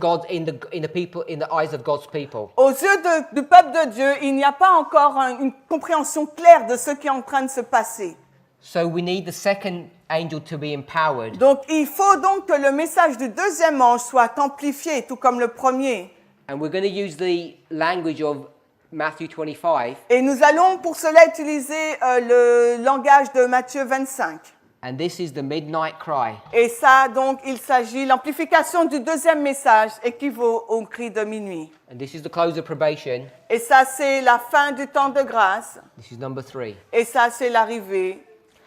the eyes of God's people. aux yeux du peuple de Dieu, il n'y a pas encore une compréhension claire de ce qui est en train de se passer. So we need the second angel to be empowered. Donc il faut donc que le message du deuxième ange soit amplifié, tout comme le premier. And we're going to use the language of Matthew 25. Et nous allons pour cela utiliser le langage de Matthieu 25. And this is the midnight cry. Et ça, donc, il s'agit, l'amplification du deuxième message équivaut au cri de minuit. And this is the close of probation. Et ça, c'est la fin du temps de grâce. This is number 3. Et ça, c'est l'arrivée.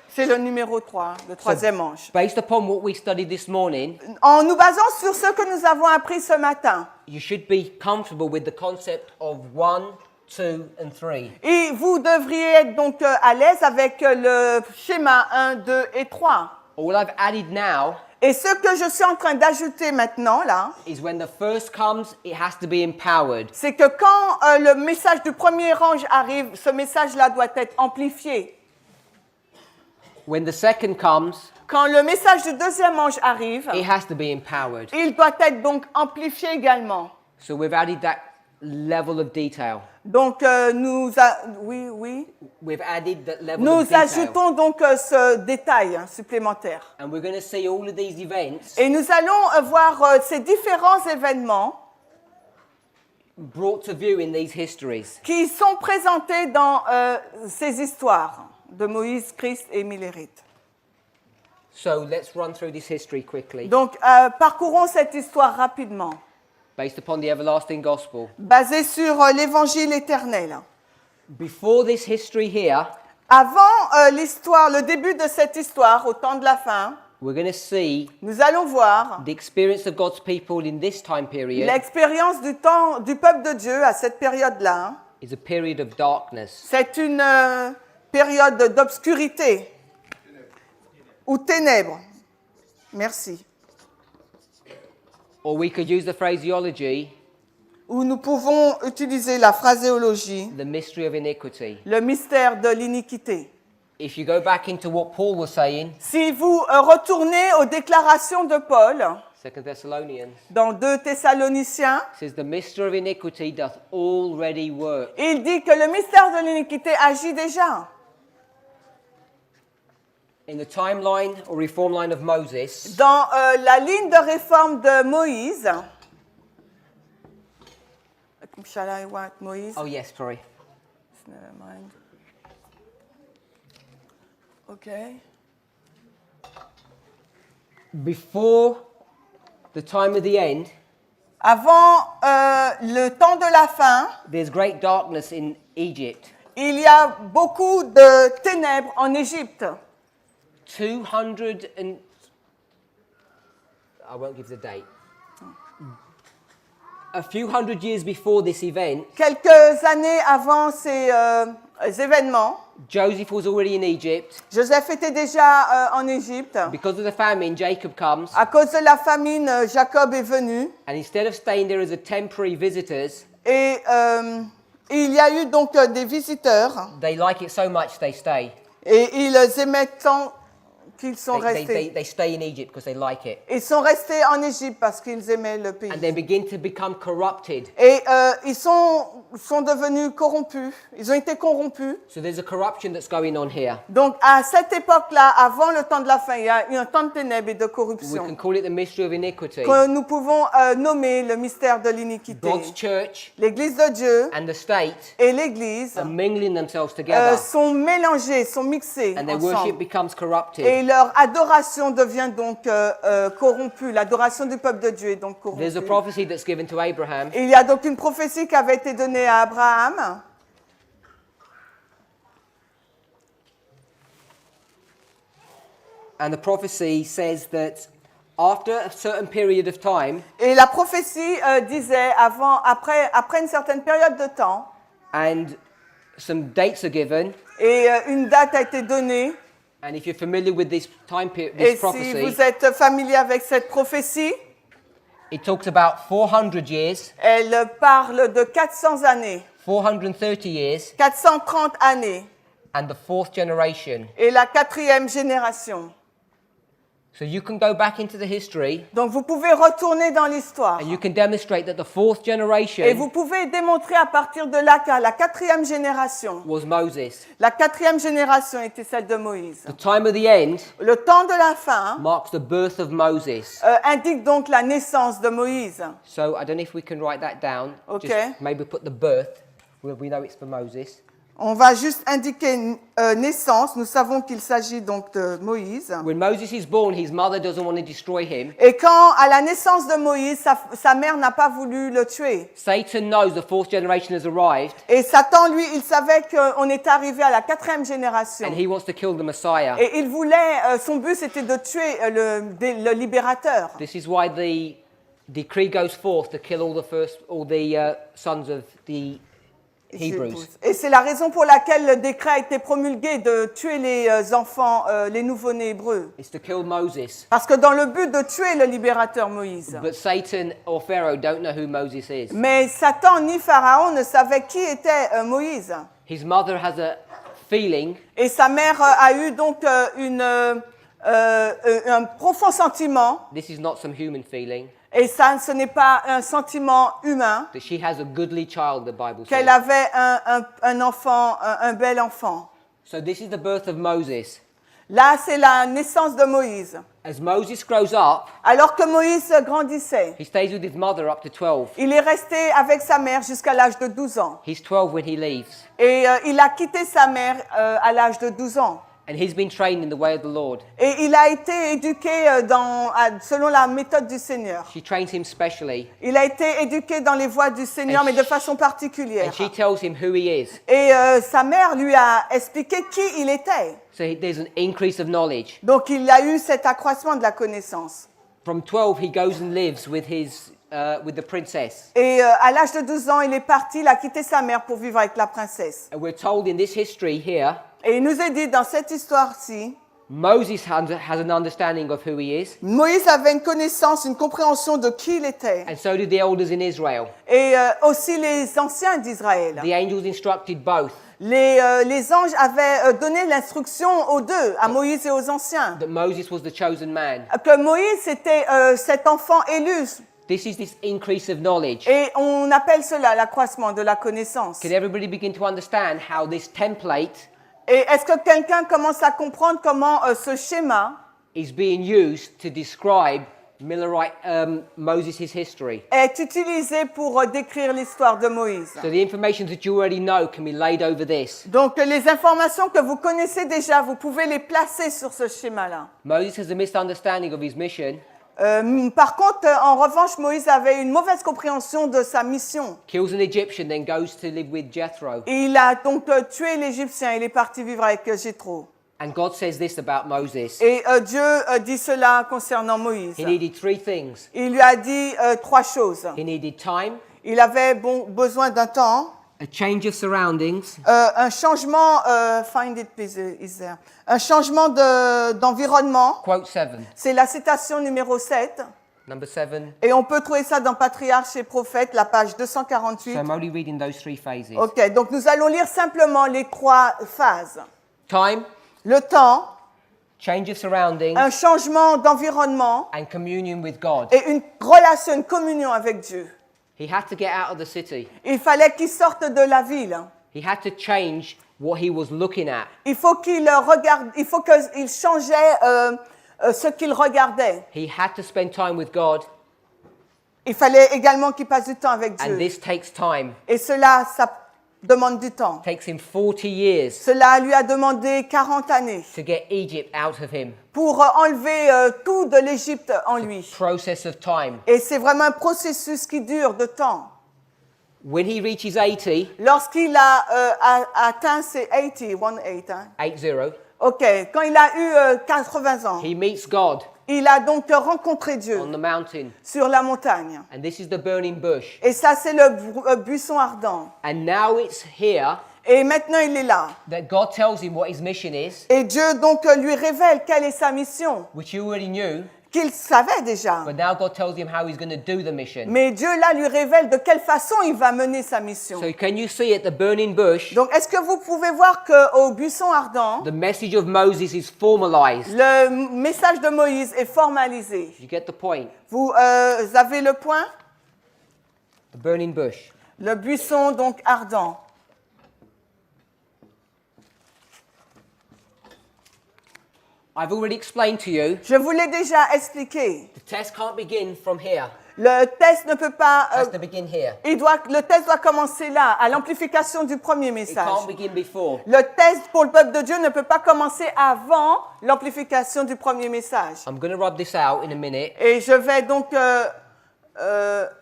C'est le numéro 3, le troisième ange. Based upon what we studied this morning, En nous basant sur ce que nous avons appris ce matin, you should be comfortable with the concept of 1, 2, and 3. et vous devriez être donc à l'aise avec le schéma 1, 2 et 3. All I've added now Et ce que je suis en train d'ajouter maintenant, là, is when the first comes, it has to be empowered. c'est que quand le message du premier ange arrive, ce message-là doit être amplifié. When the second comes, Quand le message du deuxième ange arrive, it has to be empowered. il doit être donc amplifié également. So we've added that level of detail. Donc We've added that level nous of detail. ajoutons donc ce détail supplémentaire. And we're going to see all of these events Et nous allons voir ces différents événements brought to view in these histories. qui sont présentés dans ces histoires de Moïse, Christ et Millérite. So let's run through this history quickly. Donc parcourons cette histoire rapidement, Based upon the everlasting gospel. basée sur l'évangile éternel. Before this history here, Avant l'histoire, le début de cette histoire, au temps de la fin, we're going to see nous allons voir the experience of God's people in this time period l'expérience du peuple de Dieu à cette période-là. is a period of darkness. C'est une période d'obscurité ou ténèbres. Merci. Or we could use the phraseology, Où nous pouvons utiliser la phraséologie, the mystery of iniquity. le mystère de l'iniquité. If you go back into what Paul was saying, Si vous retournez aux déclarations de Paul 2 Thessalonians, dans 2 Thessaloniciens, it says the mystery of iniquity doth already work. il dit que le mystère de l'iniquité agit déjà. In the timeline or reform line of Moses, Dans la ligne de réforme de Moïse, shall I want Moïse? oh yes, sorry. Never mind. Okay. Before the time of the end, Avant le temps de la fin, there's great darkness in Egypt. il y a beaucoup de ténèbres en Égypte. 200 and I won't give the date. A few hundred years before this event, Quelques années avant ces événements, Joseph was already in Egypt. Joseph était déjà en Égypte. Because of the famine, Jacob comes, À cause de la famine, Jacob est venu. and instead of staying there as a temporary visitors, Et il y a eu donc des visiteurs. they like it so much they stay. Et ils aimaient tant qu'ils sont restés. They stay in Egypt because they like it. Ils sont restés en Égypte parce qu'ils aimaient le pays. And they begin to become corrupted. Et ils sont devenus corrompus. Ils ont été corrompus. So there's a corruption that's going on here. Donc à cette époque-là, avant le temps de la fin, il y a eu un temps de ténèbres et de We corruption can call it the mystery of iniquity. que nous pouvons nommer le mystère de l'iniquité. God's church L'Église de Dieu and the state et l'Église are mingling themselves together, sont mélangés, sont mixés and their worship ensemble. becomes corrupted. Et leur adoration devient donc corrompue. L'adoration du peuple de Dieu est donc There's a corrompue. prophecy that's given to Abraham. Il y a donc une prophétie qui avait été donnée à Abraham. And the prophecy says that after a certain period of time, Et la prophétie disait, après une certaine période de temps, and some dates are given, et une date a été donnée, and if you're familiar with this et si prophecy, vous êtes familier avec cette prophétie, it talks about 400 years, elle parle de 400 années, 430 years, 430 années, and the fourth generation. et la 4e génération. So you can go back into the history, Donc vous pouvez retourner dans l'histoire. and you can demonstrate that the fourth Et generation vous pouvez démontrer à partir de là qu'à la 4e génération, was Moses. la 4e génération était celle de Moïse. The time of the end Le temps de la fin marks the birth of Moses. indique donc la naissance de Moïse. So I don't know if we can write that down. Okay. Just maybe put the birth. We know it's for Moses. On va juste indiquer naissance. Nous savons qu'il s'agit donc de Moïse. When Moses is born, his mother doesn't want to destroy him. Et quand, à la naissance de Moïse, sa mère n'a pas voulu le tuer. Satan knows the fourth generation has arrived, Et Satan, lui, il savait qu'on était arrivé à la 4e génération. and he wants to kill the Messiah. Et il voulait, son but, c'était de tuer le libérateur. This is why the decree goes forth to kill all the sons of the Hebrews. Et c'est la raison pour laquelle le décret a été promulgué de tuer les enfants, les nouveau-nés hébreux. It's to kill Moses. Parce que dans le but de tuer le libérateur Moïse. But Satan or Pharaoh don't know who Moses is. Mais Satan ni Pharaon ne savaient qui était Moïse. His mother has a feeling Et sa mère a eu donc un profond sentiment, this is not some human feeling, et ça, ce n'est pas un sentiment humain, that she has a goodly child, the Bible qu'elle says. avait un enfant, un bel enfant. So this is the birth of Moses. Là, c'est la naissance de Moïse. As Moses grows up, Alors que Moïse grandissait, he stays with his mother up to 12. il est resté avec sa mère jusqu'à l'âge de 12 ans. He's 12 when he leaves. Et il a quitté sa mère à l'âge de 12 ans. And he's been trained in the way of the Lord. Et il a été éduqué selon la méthode du Seigneur. She trains him specially. Il a été éduqué dans les voies du Seigneur, mais de façon particulière. And she tells him who he is. Et sa mère lui a expliqué qui il était. So there's an increase of knowledge. Donc il a eu cet accroissement de la connaissance. From 12, he goes and lives with the princess. Et à l'âge de 12 ans, il est parti, il a quitté sa mère pour vivre avec la princesse. And we're told in this history here, Et il nous est dit dans cette histoire-ci, Moses has an understanding of who he is. Moïse avait une connaissance, une compréhension de qui il était. And so did the elders in Israel. Et aussi les anciens d'Israël. The angels instructed both Les anges avaient donné l'instruction aux deux, à Moïse et aux anciens, that Moses was the chosen man. que Moïse était cet enfant élu. This is this increase of knowledge. Et on appelle cela l'accroissement de la connaissance. Can everybody begin to understand how this template Et est-ce que quelqu'un commence à comprendre comment ce schéma is being used to describe Moses' history? est utilisé pour décrire l'histoire de Moïse? So the information that you already know can be laid over this. Donc les informations que vous connaissez déjà, vous pouvez les placer sur ce schéma-là. Moses has a misunderstanding of his mission, Par contre, en revanche, Moïse avait une mauvaise compréhension de sa mission. kills an Egyptian, then goes to live with Jethro. Et il a donc tué l'Égyptien, il est parti vivre avec Jéthro. And God says this about Moses. Et Dieu dit cela concernant Moïse. He needed three things. Il lui a dit trois choses. He needed time, Il avait besoin d'un temps, a change of surroundings, un changement, find it please, is there. Un changement d'environnement. quote 7, C'est la citation numéro 7. number 7. Et on peut trouver ça dans Patriarches et Prophètes, la page So 248. I'm only reading those three phases. Ok, donc nous allons lire simplement les trois phases. Time, Le temps, change of surroundings, un changement d'environnement and communion with God. et une relation, une communion avec Dieu. He had to get out of the city. Il fallait qu'il sorte de la ville. He had to change what he was looking at. Il faut qu'il regarde, il faut qu'il changeait ce qu'il regardait. He had to spend time with God, Il fallait également qu'il passe du temps avec and Dieu. this takes time. Et cela, ça demande du temps. It takes him 40 years Cela lui a demandé 40 années to get Egypt out of him. pour enlever tout de l'Égypte en lui. Process of time. Et c'est vraiment un processus qui dure de temps. When he reaches 80, Lorsqu'il a atteint ses 80, 18, hein? 80, Ok, quand il a eu 80 ans, he meets God il a donc rencontré Dieu on the mountain, sur la montagne. and this is the burning bush. Et ça, c'est le buisson ardent. And now it's here Et maintenant, il est là. that God tells him what his mission is, Et Dieu donc lui révèle quelle est sa mission, which he already knew, qu'il savait déjà. but now God tells him how he's going to do the mission. Mais Dieu là lui révèle de quelle façon il va mener sa mission. So can you see at the burning bush, Donc, est-ce que vous pouvez voir qu'au buisson ardent, the message of Moses is formalized? le message de Moïse est formalisé? You get the point? Vous avez le point? The burning bush. Le buisson donc ardent. I've already explained to you, Je vous l'ai déjà expliqué. the test can't begin from here. Le test ne peut pas. It has to begin here. Le test doit commencer là, à l'amplification du premier It message. can't begin before. Le test pour le peuple de Dieu ne peut pas commencer avant l'amplification du premier message. I'm going to rub this out in a minute. Et je vais donc.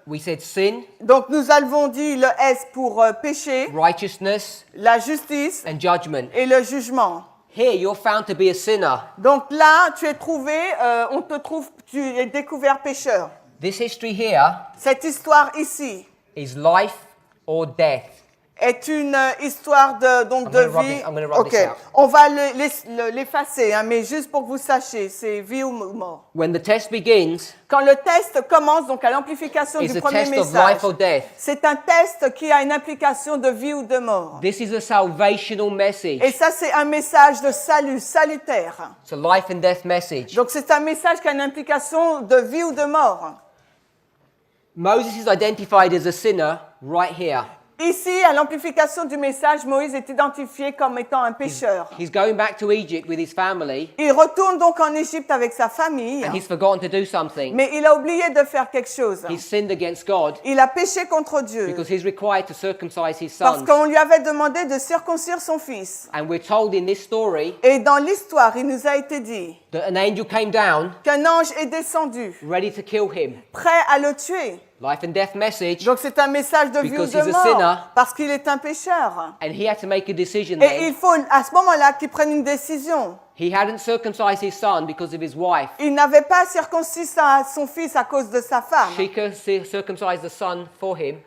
We said sin, Donc nous avons dit le S pour péché, righteousness, la justice and judgment. et le jugement. Here you're found to be a sinner. Donc là, tu es trouvé, on te trouve, tu es découvert pécheur. This history here Cette histoire ici is life or death. est une histoire de vie. I'm gonna rub Ok, this out. on va l'effacer, hein, mais juste pour que vous sachiez, c'est vie ou mort. When the test begins, Quand le test commence, donc à l'amplification it's du a premier test of message, life or death. c'est un test qui a une implication de vie ou de mort. This is a salvational message. Et ça, c'est un message de salut, salutaire. It's a life and death message. Donc c'est un message qui a une implication de vie ou de mort. Moses is identified as a sinner right here. Ici, à l'amplification du message, Moïse est identifié comme étant un pécheur. He's going back to Egypt with his family, Il retourne donc en Égypte avec sa famille, and he's forgotten to do something. mais il a oublié de faire quelque chose. He's sinned against God Il a péché contre Dieu because he's required to circumcise his parce sons. qu'on lui avait demandé de circoncire son fils. And we're told in this story Et dans l'histoire, il nous a été dit that an angel came down qu'un ange est descendu, ready to kill him. prêt à le tuer. Life and death message. Donc c'est un message de vie ou Because de he's a sinner. mort, parce qu'il est un pécheur. And he had to make a decision Et then. il faut à ce moment-là qu'il prenne une décision. He hadn't circumcised his son because of his wife. Il n'avait pas circoncis son fils à cause de sa femme. She circumcised the son for him.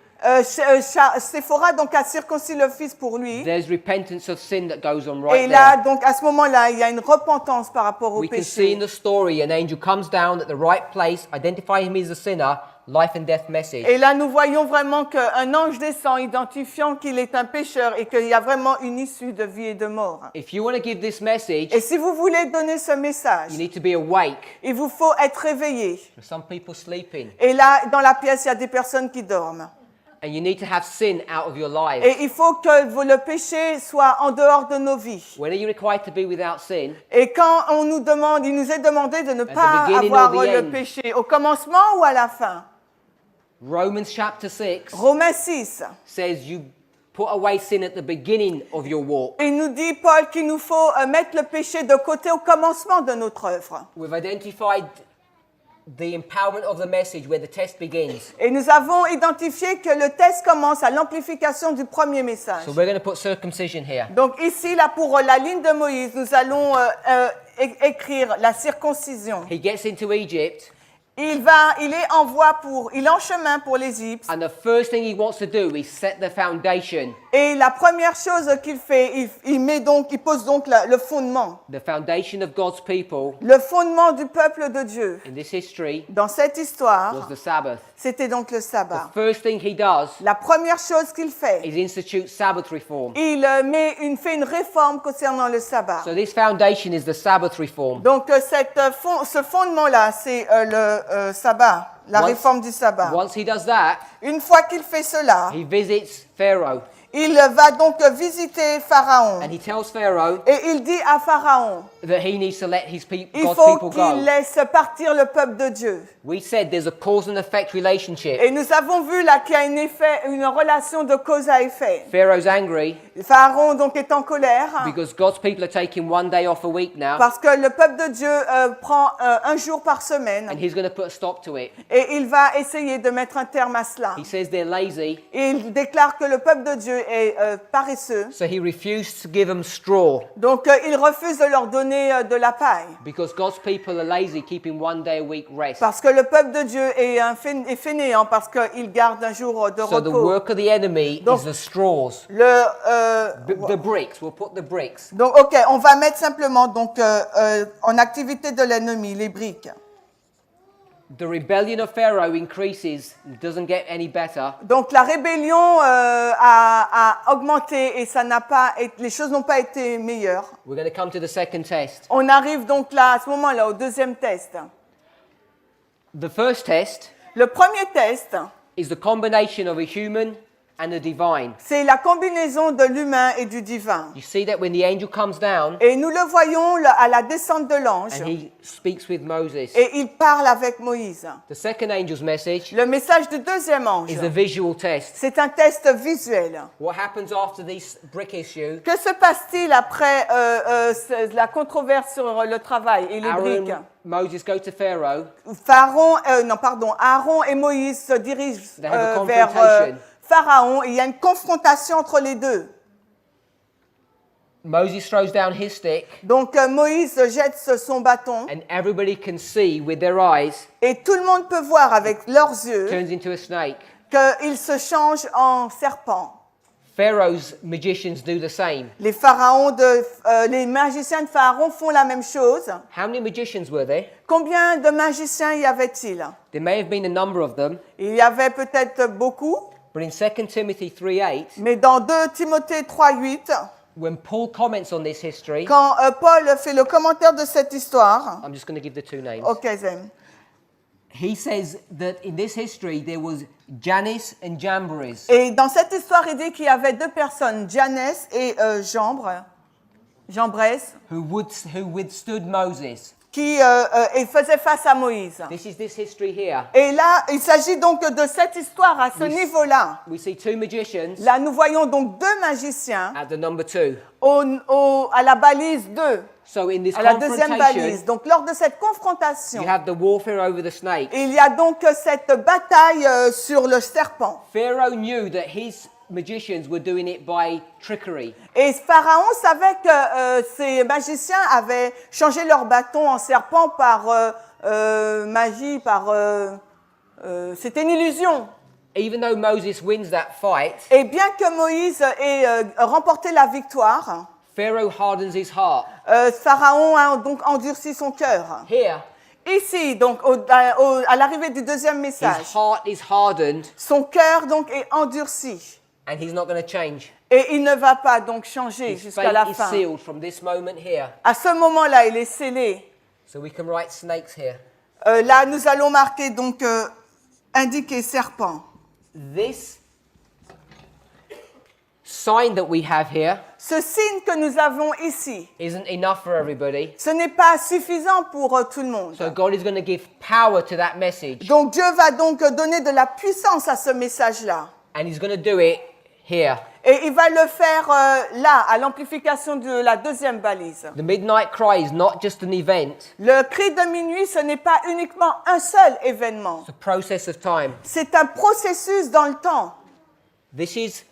Séphora donc a circoncis le fils pour lui. There's repentance of sin that goes on Et right là, there. donc à ce moment-là, il y a une repentance par rapport au We can see in péché. the story an angel comes down at the right place, identify him as a sinner, life and death message. Et là, nous voyons vraiment qu'un ange descend, identifiant qu'il est un pécheur et qu'il y a vraiment une issue de vie et de mort. If you want to give this message, Et si vous voulez donner ce message, you need to be awake. il vous faut être réveillé. There's some people sleeping. Et là, dans la pièce, il y a des personnes qui dorment. And you need to have sin out of your life. Et il faut que le péché soit en dehors de nos vies. When are you required to be without sin? Et quand on nous demande, il nous est demandé de ne the pas beginning avoir or the le end? péché, au commencement ou à la fin? Romans chapter 6 Romains 6. says you put away sin at the beginning of your walk. Il nous dit, Paul, qu'il nous faut mettre le péché de côté au commencement de notre œuvre. We've identified the empowerment of the message where the test begins. Et nous avons identifié que le test commence à l'amplification du premier message. So we're going to put circumcision here. Donc ici, là, pour la ligne de Moïse, nous allons écrire la circoncision. He gets into Egypt, Il est en chemin pour l'Égypte. and the first thing he wants to do is set the foundation. Et la première chose qu'il fait, il pose donc le fondement. The foundation of God's people Le fondement du peuple de Dieu. in this history Dans cette was histoire, the Sabbath. c'était donc le sabbat. The first thing he does La première chose qu'il fait, is institute Sabbath reform. il fait une réforme concernant le sabbat. So this foundation is the Sabbath reform. Donc ce fondement-là, c'est le sabbat, la réforme du sabbat. Once he does that, Une fois qu'il fait cela, he visits Pharaoh il va donc visiter Pharaon. and he tells Pharaoh Et il dit à Pharaon, that he needs to let his il God's faut people qu'il go. laisse partir le peuple de Dieu. We said there's a cause and effect relationship. Et nous avons vu là qu'il y a une relation de cause à effet. Pharaoh's angry Pharaon donc est en colère because God's people are taking one day off a week now, parce que le peuple de Dieu prend un jour par semaine and he's going to put a stop to it. et il va essayer de mettre un terme à cela. He says they're lazy, Et il déclare que le peuple de Dieu est paresseux. so he refused to give them straw Donc il refuse de leur donner de la paille because God's people are lazy, keeping one day a week rest. parce que le peuple de Dieu est fainéant parce qu'il garde un jour de So the repos. work of the enemy Donc, is the straws, the bricks. We'll put the bricks. Donc, ok, on va mettre simplement donc en activité de l'ennemi les briques. The rebellion of Pharaoh increases, doesn't get any better. Donc la rébellion a augmenté et les choses n'ont pas été meilleures. We're going to come to the second test. On arrive donc là à ce moment-là au deuxième test. The first test Le premier test, is the combination of a human and a divine. c'est la combinaison de l'humain et du divin. You see that when the angel comes down Et nous le voyons à la descente de l'ange and he speaks with Moses. et il parle avec Moïse. The second angel's message Le message du deuxième ange, is a visual test. c'est un test visuel. What happens after this brick issue? Que se passe-t-il après la controverse sur le travail et les briques? Moses go to Pharaoh. Aaron et Moïse se dirigent They have a vers confrontation. Pharaon et il y a une confrontation entre les deux. Moses throws down his stick Donc Moïse jette son bâton and everybody can see with their eyes et tout le monde peut voir avec leurs yeux turns into a snake. qu'il se change en serpent. Pharaoh's magicians do the same. Les magiciens de Pharaon font la même chose. How many magicians were there? Combien de magiciens y avait-il? There may have been a number of them, Il y avait peut-être beaucoup, but in 2 Timothy 3:8, mais dans 2 Timothée 3:8, when Paul comments on this history, quand Paul fait le commentaire de cette histoire, I'm just going to give the two names. ok Zem, He says that in this history there was Jannes and Jambres. et dans cette histoire il dit qu'il y avait deux personnes, Jannes et Jambres, Who withstood Moses. qui faisaient face à Moïse. This is this history here. Et là, il s'agit donc de cette histoire à ce niveau-là. We see two magicians Là, nous voyons donc deux magiciens at the number 2. à la balise 2, So in this à la deuxième balise. confrontation, Donc, lors de cette confrontation, you have the warfare over the snake. il y a donc cette bataille sur le serpent. Pharaoh knew that his magicians were doing it by trickery. Et Pharaon savait que ces magiciens avaient changé leur bâton en serpent par magie, c'était une illusion. Even though Moses wins that fight, Et bien que Moïse ait remporté la victoire, Pharaoh hardens his heart. Pharaon a donc endurci son cœur. Here, Ici, donc, à l'arrivée du deuxième his message, heart is hardened son cœur donc est endurci. and he's not going to change. Et il ne va pas donc changer His jusqu'à la fate is fin. sealed from this moment here. À ce moment-là, il est scellé. So we can write snakes here. Là, nous allons marquer donc indiquer serpent. This sign that we have here Ce signe que nous avons ici, isn't enough for everybody. ce n'est pas suffisant pour tout le monde. So God is going to give power to that message. Donc Dieu va donc donner de la puissance à ce message-là. And he's going to do it here. Et il va le faire là, à l'amplification de la deuxième balise. The midnight cry is not just an event, Le cri de minuit, ce n'est pas uniquement un seul événement. it's a process of time. C'est un processus dans le temps. This is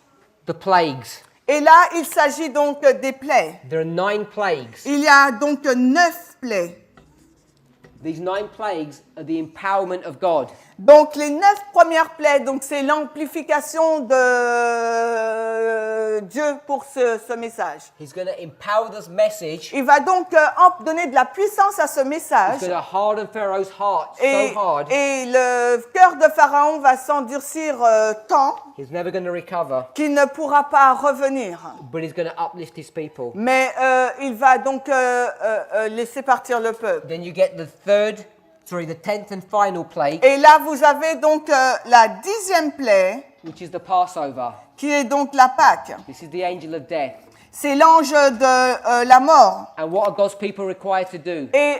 the plagues. Et là, il s'agit donc des plaies. There are 9 plagues. Il y a donc 9 plaies. These 9 plagues are the empowerment of God. Donc les 9 premières plaies, donc c'est l'amplification de Dieu pour ce message. He's going to empower this message. Il va donc donner de la puissance à ce message. He's going to harden Pharaoh's heart Et, so hard, et le cœur de Pharaon va s'endurcir tant he's never going to recover, qu'il ne pourra pas revenir. but he's going to uplift his people. Mais il va donc laisser partir le peuple. Then you get the 10th and final plague, Et là, vous avez donc la 10e plaie, which is the Passover. qui est donc la Pâque. This is the angel of death. C'est l'ange de la mort. And what are God's people required to do? Et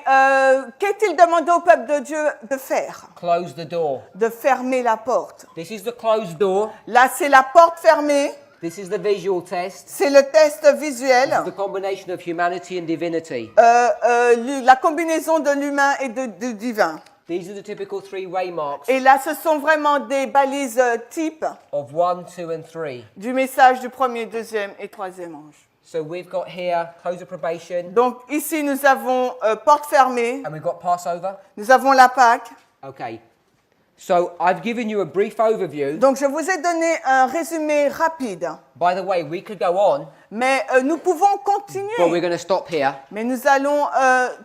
qu'est-il demandé au peuple de Dieu de faire? Close the door. De fermer la porte. This is the closed door. Là, c'est la porte fermée. This is the visual test. C'est le test This is visuel. the combination of humanity and divinity. La combinaison de l'humain et du divin. These are the typical 3 waymarks Et là, ce sont vraiment des balises types of 1, 2, and 3. du message du premier, deuxième et troisième ange. So we've got here close of probation, Donc ici, nous avons porte fermée, and we've got Passover. nous avons la Pâque. Okay. So I've given you a brief overview. Donc je vous ai donné un résumé rapide. By the way, we could go on, Mais nous pouvons but we're continuer. going to stop here. Mais nous allons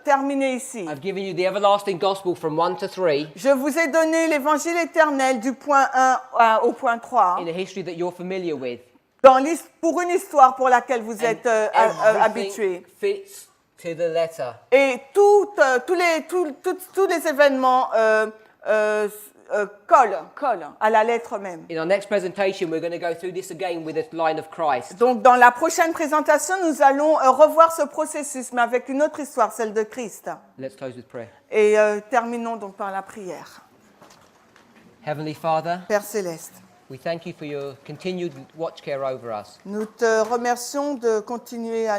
terminer ici. I've given you the everlasting gospel from 1 to 3 Je vous ai donné l'évangile éternel du point 1 au point 3 in a history that you're familiar with. pour une histoire pour laquelle vous êtes Everything habitués. fits to the letter. Et tous les événements collent à la lettre même. In our next presentation, we're going to go through this again with the line of Christ. Donc dans la prochaine présentation, nous allons revoir ce processus, mais avec une autre histoire, celle de Christ. Let's close with prayer. Et terminons donc par la prière. Heavenly Father, Père Céleste, we thank you for your continued watch care over us. nous te remercions de continuer à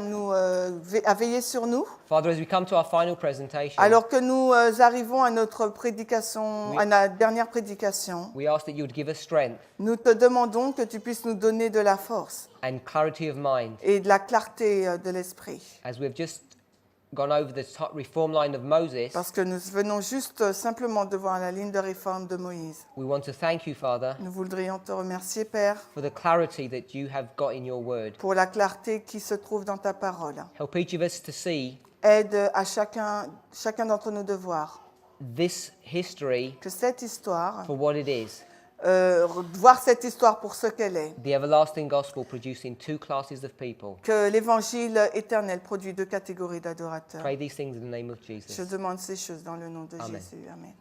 veiller sur nous. Father, as we come to our final presentation, Alors que nous arrivons à notre prédication, à la dernière prédication, we ask that you would give us strength nous te demandons que tu puisses nous donner de la force and clarity of mind et de la clarté de l'esprit. as we've just gone over the reform line of Moses. Parce que nous venons juste simplement de voir la ligne de réforme de Moïse. We want to thank you, Father, Nous voudrions te remercier, Père, for the clarity that you have got in your word. pour la clarté qui se trouve dans ta parole. Help each of us to see Aide à chacun d'entre nous de voir this history que cette histoire, for what it is. voir cette histoire pour ce qu'elle est, The everlasting gospel producing 2 classes of people. que l'évangile éternel produit 2 catégories d'adorateurs. Pray these things in the name of Jesus. Je demande ces choses dans le nom de Amen. Jésus. Amen.